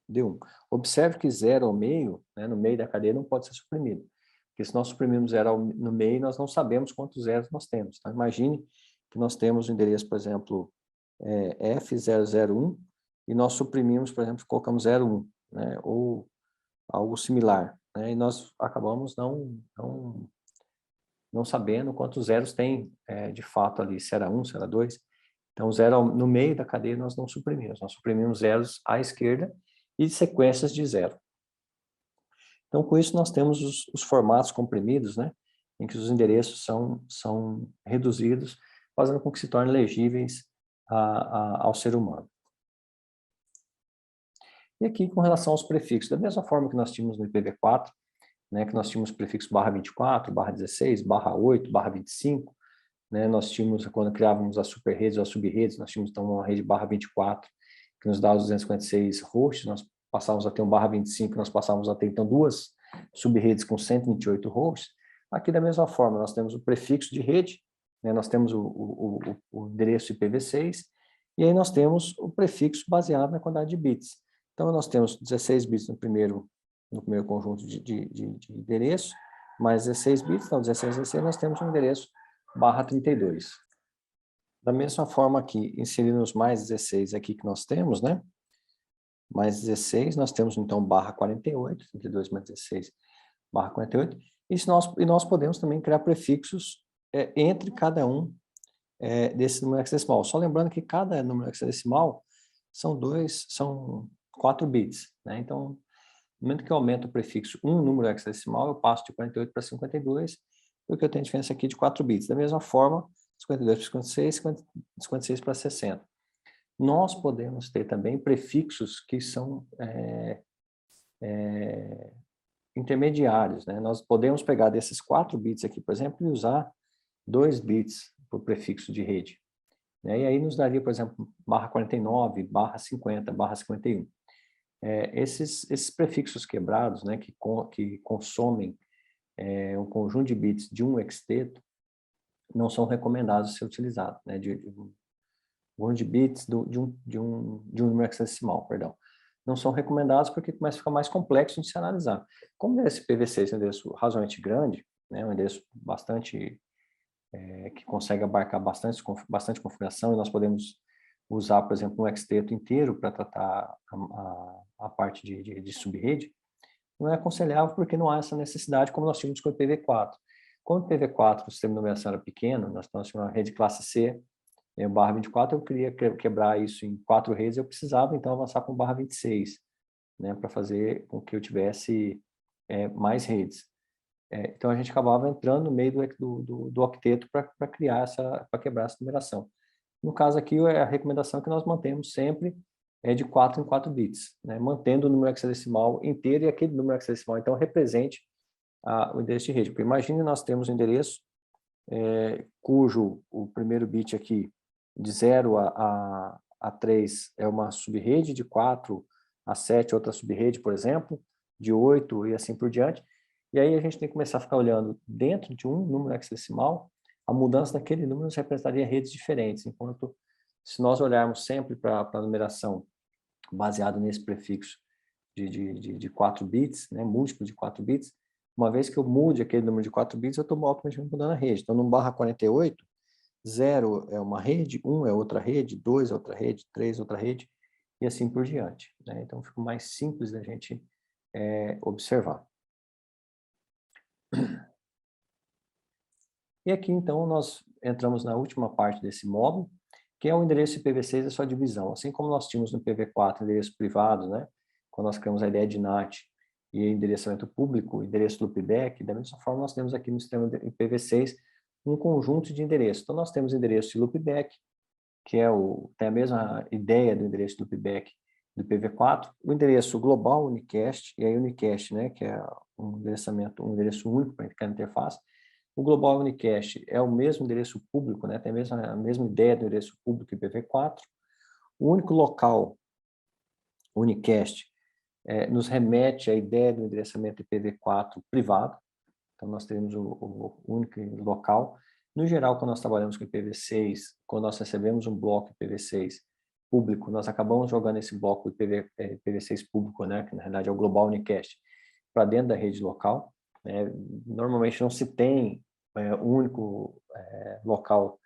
D1. Observe que 0 ao meio, né, no meio da cadeia, não pode ser suprimido. Porque se nós suprimirmos 0 no meio, nós não sabemos quantos zeros nós temos. Então, imagine que nós temos o endereço, por exemplo, F001, e nós suprimimos, por exemplo, colocamos 01, né, ou algo similar. Né, e nós acabamos não sabendo quantos zeros tem de fato ali, se era 1, se era 2. Então, no meio da cadeia nós não suprimimos. Nós suprimimos zeros à esquerda e sequências de 0. Então, com isso, nós temos os formatos comprimidos, né, em que os endereços são reduzidos, fazendo com que se tornem legíveis ao ser humano. E aqui, com relação aos prefixos, da mesma forma que nós tínhamos no IPv4, né, que nós tínhamos prefixo /24, /16, /8, /25, né, nós tínhamos, quando criávamos as superredes ou as subredes, nós tínhamos então uma rede /24, que nos dá os 256 hosts, nós passávamos a ter um /25, nós passávamos a ter então 2 subredes com 128 hosts. Aqui da mesma forma, nós temos o prefixo de rede, né, nós temos o endereço IPv6, e aí nós temos o prefixo baseado na quantidade de bits. Então nós temos 16 bits no primeiro conjunto de endereço, mais 16 bits, então 16 nós temos um endereço /32. Da mesma forma aqui, inserindo os mais 16 aqui que nós temos, né? Mais 16, nós temos então /48, 32 mais 16, /48, e nós podemos também criar prefixos entre cada um desse número hexadecimal. Só lembrando que cada número hexadecimal são 4 bits, né? Então, no momento que eu aumento o prefixo um número hexadecimal, eu passo de 48 para 52, porque eu tenho a diferença aqui de 4 bits. Da mesma forma, 52 para 56, 56 para 60. Nós podemos ter também prefixos que são intermediários, né? Nós podemos pegar desses 4 bits aqui, por exemplo, e usar 2 bits para o prefixo de rede. Né? E aí nos daria, por exemplo, /49, /50, /51. Esses prefixos quebrados, né, que consomem um conjunto de bits de um hexteto, não são recomendados ser utilizados, né, de um conjunto de bits de um número hexadecimal, perdão. Não são recomendados porque começa a ficar mais complexo de se analisar. Como esse PV6 é um endereço razoavelmente grande, né, um endereço bastante que consegue abarcar bastante configuração, e nós podemos usar, por exemplo, um Xteto inteiro para tratar a parte de subrede. Não é aconselhável porque não há essa necessidade como nós tínhamos com o IPv4. Quando o IPv4, o sistema de numeração era pequeno, nós tínhamos uma rede classe C, o barra 24, eu queria quebrar isso em 4 redes, eu precisava então avançar com o barra 26, né, para fazer com que eu tivesse mais redes. Então a gente acabava entrando no meio do octeto para quebrar essa numeração. No caso aqui, a recomendação que nós mantemos sempre é de 4 em 4 bits, né, mantendo o número hexadecimal inteiro e aquele número hexadecimal, então, represente o endereço de rede. Porque imagine nós temos um endereço cujo o primeiro bit aqui, de 0 a 3, é uma subrede, de 4 a 7, outra subrede, por exemplo, de 8 e assim por diante. E aí a gente tem que começar a ficar olhando dentro de um número hexadecimal, a mudança daquele número representaria redes diferentes, enquanto se nós olharmos sempre para a numeração baseada nesse prefixo de 4 bits, né, múltiplo de 4 bits, uma vez que eu mude aquele número de 4 bits, eu estou automaticamente mudando a rede. Então, no barra 48, 0 é uma rede, 1 é outra rede, 2 é outra rede, 3 é outra rede, e assim por diante, né? Então, fica mais simples da gente observar. E aqui, então, nós entramos na última parte desse módulo, que é o endereço IPv6 e a sua divisão. Assim como nós tínhamos no IPv4 endereço privado, né? Quando nós criamos a ideia de NAT e endereçamento público, endereço loopback, da mesma forma nós temos aqui no sistema IPv6 um conjunto de endereços. Então, nós temos endereço de loopback, que tem a mesma ideia do endereço de loopback do IPv4, o endereço global unicast, e aí unicast, né, que é um endereço único para cada interface. O global unicast é o mesmo endereço público, né, tem a mesma ideia do endereço público IPv4. O único local unicast nos remete à ideia do endereçamento IPv4 privado. Então, nós teremos o único local. No geral, quando nós trabalhamos com IPv6, quando nós recebemos um bloco IPv6 público, nós acabamos jogando esse bloco IPv6 público, né, que na realidade é o Global Unicast, para dentro da rede local. Normalmente não se tem único local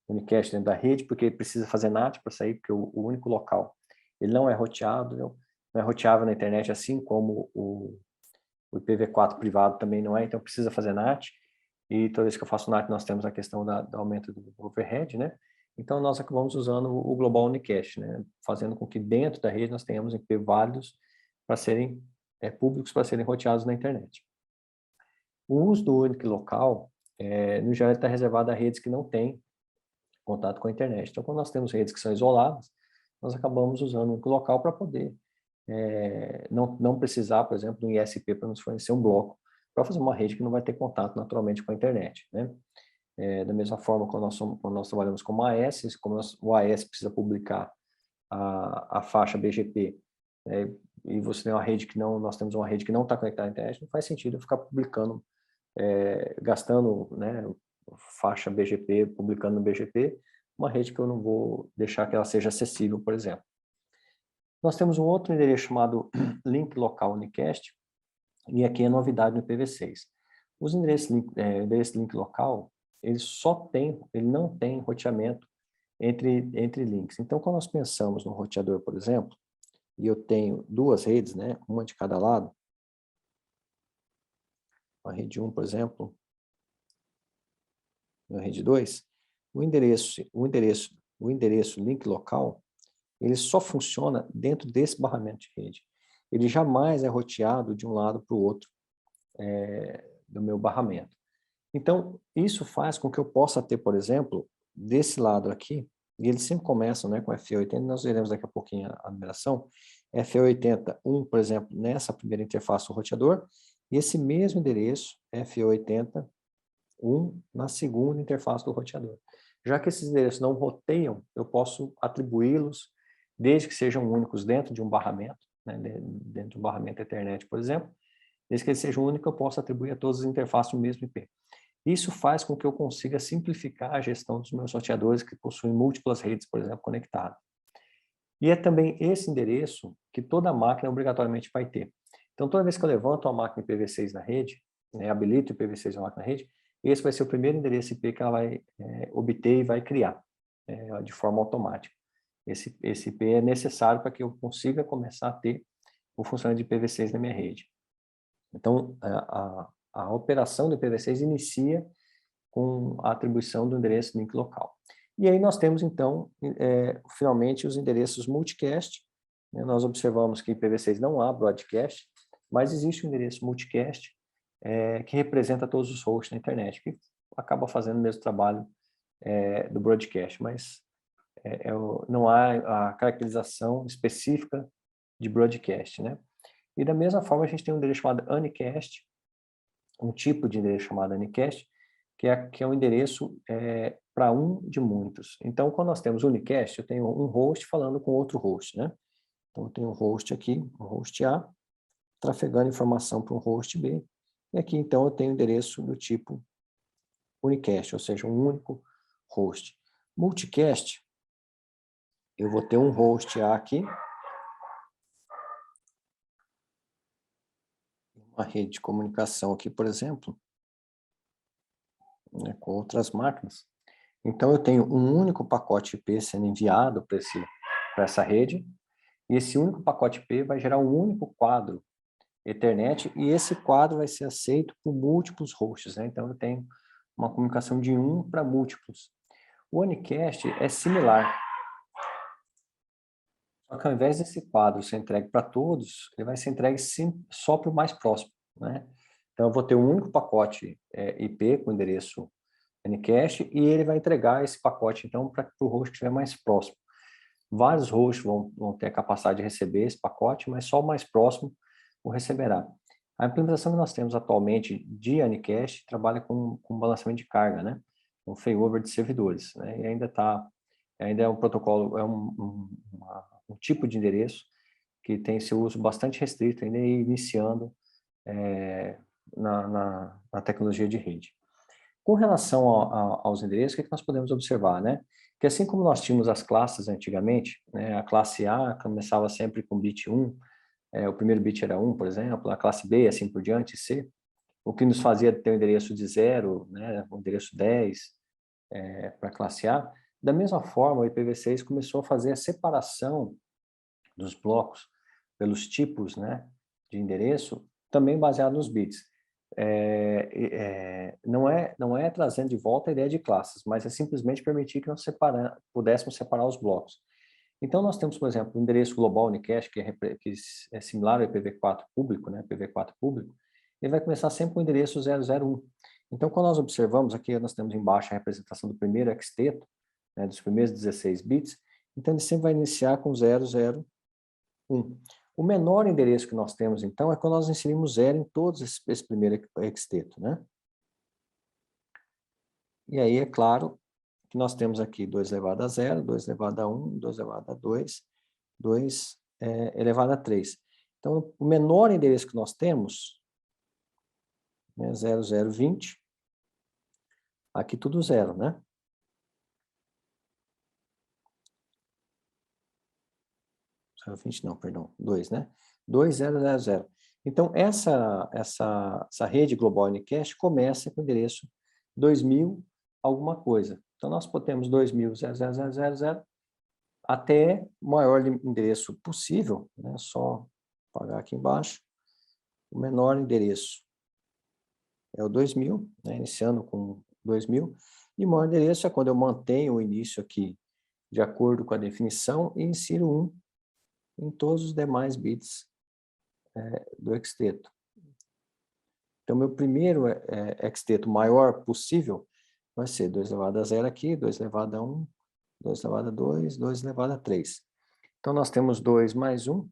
unicast dentro da rede, porque precisa fazer NAT para sair, porque o único local ele não é roteado, não é roteável na internet, assim como o IPv4 privado também não é, então precisa fazer NAT, e toda vez que eu faço NAT nós temos a questão do aumento do overhead, né? Então nós acabamos usando o Global Unicast, né? Fazendo com que dentro da rede nós tenhamos IP válidos para serem públicos, para serem roteados na internet. O uso do único local, no geral, está reservado a redes que não têm contato com a internet. Então, quando nós temos redes que são isoladas, nós acabamos usando o único local para poder não precisar, por exemplo, do ISP para nos fornecer um bloco para fazer uma rede que não vai ter contato naturalmente com a internet, né? Da mesma forma, quando nós trabalhamos com uma AS, como o AS precisa publicar a faixa BGP, e você tem uma rede nós temos uma rede que não está conectada à internet, não faz sentido eu ficar publicando, gastando, né, faixa BGP, publicando no BGP, uma rede que eu não vou deixar que ela seja acessível, por exemplo. Nós temos um outro endereço chamado link local unicast, e aqui é novidade no IPv6. Os endereços link local, ele não tem roteamento entre links. Então, quando nós pensamos no roteador, por exemplo, e eu tenho duas redes, né, uma de cada lado, a rede 1, por exemplo, e a rede 2, o endereço link local, ele só funciona dentro desse barramento de rede. Ele jamais é roteado de um lado para o outro do meu barramento. Então, isso faz com que eu possa ter, por exemplo, desse lado aqui, e eles sempre começam, né, com FE80, nós veremos daqui a pouquinho a numeração, FE80, por exemplo, nessa primeira interface do roteador, e esse mesmo endereço, FE80, na segunda interface do roteador. Já que esses endereços não roteiam, eu posso atribuí-los, desde que sejam únicos dentro de um barramento, né, dentro de um barramento Ethernet, por exemplo, desde que eles sejam únicos, eu posso atribuir a todas as interfaces o mesmo IP. Isso faz com que eu consiga simplificar a gestão dos meus roteadores que possuem múltiplas redes, por exemplo, conectadas. E é também esse endereço que toda máquina obrigatoriamente vai ter. Então, toda vez que eu levanto uma máquina IPv6 na rede, habilito o IPv6 na máquina na rede, esse vai ser o primeiro endereço IP que ela vai obter e vai criar de forma automática. Esse IP é necessário para que eu consiga começar a ter o funcionamento de IPv6 na minha rede. Então, a operação do IPv6 inicia com a atribuição do endereço link local. E aí nós temos, então, finalmente, os endereços multicast. Né? Nós observamos que IPv6 não há broadcast, mas existe um endereço multicast que representa todos os hosts na internet, que acaba fazendo o mesmo trabalho do broadcast, mas não há a caracterização específica de broadcast, né? E da mesma forma a gente tem um endereço chamado unicast, um tipo de endereço chamado unicast, que é um endereço para um de muitos. Então, quando nós temos unicast, eu tenho um host falando com outro host, né? Então, eu tenho um host aqui, um host A, trafegando informação para um host B, e aqui, então, eu tenho endereço do tipo unicast, ou seja, um único host. Multicast, eu vou ter um host A aqui, uma rede de comunicação aqui, por exemplo, né, com outras máquinas. Então, eu tenho um único pacote IP sendo enviado para essa rede, e esse único pacote IP vai gerar um único quadro Ethernet, e esse quadro vai ser aceito por múltiplos hosts, né? Então, eu tenho uma comunicação de um para múltiplos. O unicast é similar, só que ao invés desse quadro ser entregue para todos, ele vai ser entregue só para o mais próximo, né? Então, eu vou ter um único pacote IP com endereço unicast, e ele vai entregar esse pacote, então, para o host que estiver mais próximo. Vários hosts vão ter a capacidade de receber esse pacote, mas só o mais próximo o receberá. A implementação que nós temos atualmente de unicast trabalha com balanceamento de carga, né? Um failover de servidores, né? E ainda é um protocolo, um tipo de endereço que tem seu uso bastante restrito, ainda iniciando na tecnologia de rede. Com relação aos endereços, o que nós podemos observar, né? Que assim como nós tínhamos as classes antigamente, né, a classe A começava sempre com bit 1, o primeiro bit era 1, por exemplo, a classe B, assim por diante, C, o que nos fazia ter um endereço de 0, né, um endereço 10 para a classe A. Da mesma forma, o IPv6 começou a fazer a separação dos blocos pelos tipos, né, de endereço, também baseado nos bits. Não é trazendo de volta a ideia de classes, mas é simplesmente permitir que nós pudéssemos separar os blocos. Então, nós temos, por exemplo, o endereço global unicast, que é similar ao IPv4 público, né, IPv4 público, ele vai começar sempre com o endereço 001. Então, quando nós observamos, aqui nós temos embaixo a representação do primeiro hexteto, né, dos primeiros 16 bits, então ele sempre vai iniciar com 001. O menor endereço que nós temos, então, é quando nós inserimos 0 em todos esse primeiro hexteto, né? E aí, é claro, que nós temos aqui 2 elevado a 0, 2 elevado a 1, 2 elevado a 2, 2 elevado a 3. Então, o menor endereço que nós temos é 0020, aqui tudo 0, né? 020 não, perdão, 2, né? 2000. Então, essa rede global unicast começa com o endereço 2000 alguma coisa. Então, nós temos 2000 até o maior endereço possível, né? Só apagar aqui embaixo. O menor endereço é o 2000, né? Iniciando com 2000. E o maior endereço é quando eu mantenho o início aqui de acordo com a definição e insiro 1 em todos os demais bits do hexteto. Então, meu primeiro hexteto maior possível vai ser 2 elevado a 0 aqui, 2 elevado a 1, 2 elevado a 2, 2 elevado a 3. Então, nós temos 2 mais 1.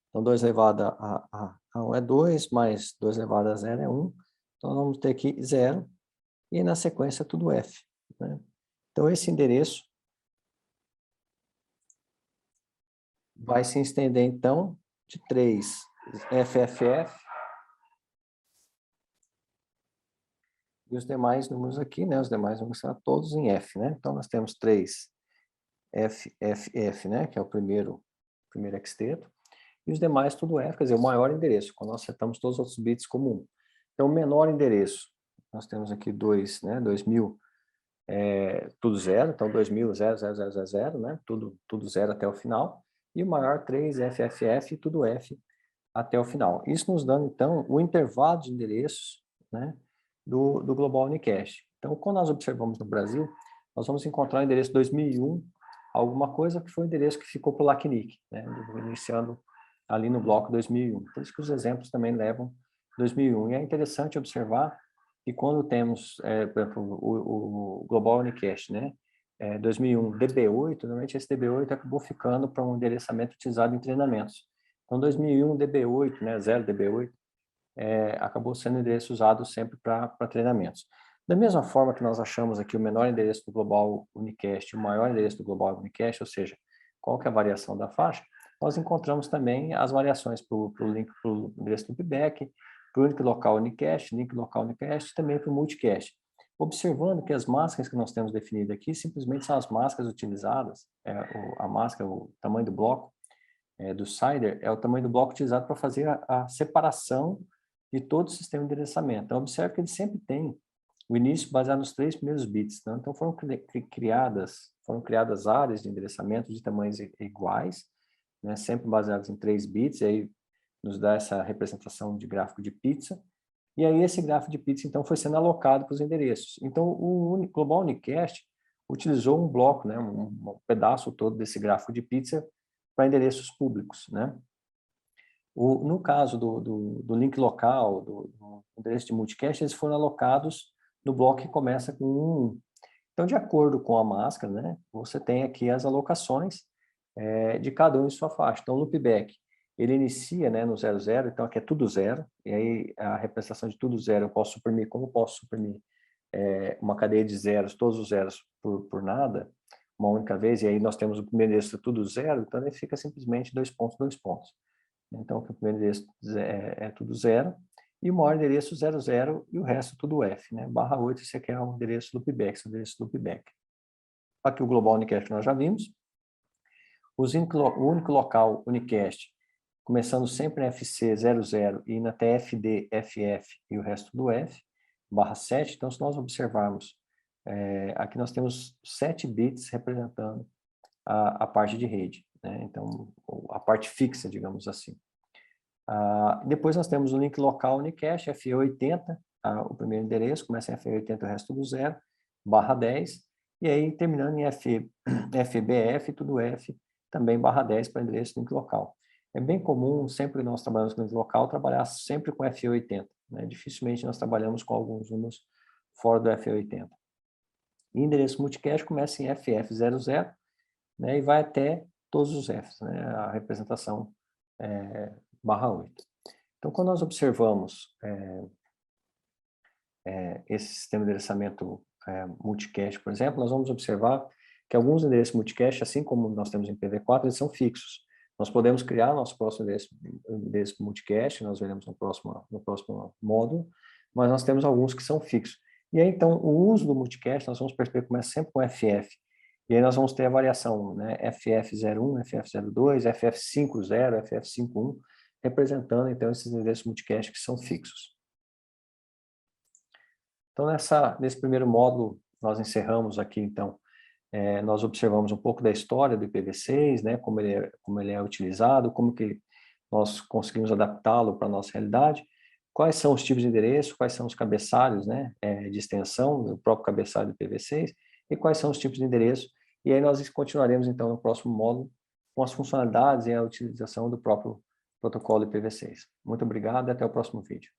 Então, 2 elevado a 1 é 2, mais 2 elevado a 0 é 1. Então, nós vamos ter aqui 0, e na sequência tudo F, né? Então, esse endereço vai se estender, então, de 3 FFF, e os demais números aqui, né? Os demais números são todos em F, né? Então, nós temos 3 FFF, né? Que é o primeiro hexteto. E os demais tudo F, quer dizer, o maior endereço, quando nós setamos todos os outros bits como 1. Então, o menor endereço nós temos aqui 2000, tudo zero, então 2000, 0, 0, 0, 0, 0, né? Tudo zero até o final. E o maior 3, FFF, tudo F até o final. Isso nos dando, então, o intervalo de endereços, né, do Global Unicast. Então, quando nós observamos no Brasil, nós vamos encontrar o endereço 2001, alguma coisa que foi o endereço que ficou para o LACNIC, né, iniciando ali no bloco 2001. Por isso que os exemplos também levam 2001. E é interessante observar que quando temos, por exemplo, o Global Unicast, né, 2001 DB8, normalmente esse DB8 acabou ficando para um endereçamento utilizado em treinamentos. Então, 2001 DB8, né, 0 DB8, acabou sendo endereço usado sempre para treinamentos. Da mesma forma que nós achamos aqui o menor endereço do Global Unicast e o maior endereço do Global Unicast, ou seja, qual que é a variação da faixa, nós encontramos também as variações para o endereço loopback, para o link local Unicast, link local Unicast e também para o multicast. Observando que as máscaras que nós temos definidas aqui simplesmente são as máscaras utilizadas, a máscara, o tamanho do bloco, do CIDR, é o tamanho do bloco utilizado para fazer a separação de todo o sistema de endereçamento. Então, observe que ele sempre tem o início baseado nos 3 primeiros bits. Né? Então, foram criadas áreas de endereçamento de tamanhos iguais, né? Sempre baseadas em 3 bits, e aí nos dá essa representação de gráfico de pizza. E aí esse gráfico de pizza, então, foi sendo alocado para os endereços. Então, o Global Unicast utilizou um bloco, né? um pedaço todo desse gráfico de pizza para endereços públicos, né? No caso do link local, do endereço de multicast, eles foram alocados no bloco que começa com 1. Então, de acordo com a máscara, né, você tem aqui as alocações de cada um em sua faixa. Então, o loopback, ele inicia, né, no 00, então aqui é tudo zero, e aí a representação de tudo zero eu posso suprimir, como eu posso suprimir uma cadeia de zeros, todos os zeros por nada, uma única vez, e aí nós temos o primeiro endereço tudo zero, então ele fica simplesmente 2 pontos, 2 pontos. Então, o primeiro endereço é tudo zero, e o maior endereço 00 e o resto tudo F, né? Barra 8, esse aqui é o endereço loopback, esse endereço loopback. Aqui o Global Unicast nós já vimos. O único local Unicast, começando sempre em FC00 e indo até FD, FF e o resto do F, barra 7. Então, se nós observarmos, aqui nós temos 7 bits representando a parte de rede, né? Então, a parte fixa, digamos assim. Depois nós temos o link local Unicast, FE80, o primeiro endereço, começa em FE80 o resto do 0, barra 10, e aí terminando em FBF, tudo F, também barra 10 para endereço link local. É bem comum, sempre que nós trabalhamos com link local, trabalhar sempre com FE80, né? Dificilmente nós trabalhamos com alguns números fora do FE80. E endereço multicast começa em FF00, né, e vai até todos os Fs, né, a representação barra 8. Então, quando nós observamos esse sistema de endereçamento multicast, por exemplo, nós vamos observar que alguns endereços multicast, assim como nós temos em PV4, eles são fixos. Nós podemos criar nosso próximo endereço multicast, nós veremos no próximo módulo, mas nós temos alguns que são fixos. E aí, então, o uso do multicast, nós vamos perceber que começa sempre com FF. E aí nós vamos ter a variação, né, FF01, FF02, FF50, FF51, representando, então, esses endereços multicast que são fixos. Então, nesse primeiro módulo, nós encerramos aqui, então, nós observamos um pouco da história do IPv6, né, como ele é utilizado, como que nós conseguimos adaptá-lo para a nossa realidade, quais são os tipos de endereço, quais são os cabeçalhos, né, de extensão, do próprio cabeçalho do IPv6, e quais são os tipos de endereço. E aí nós continuaremos, então, no próximo módulo, com as funcionalidades e a utilização do próprio protocolo IPv6. Muito obrigado e até o próximo vídeo.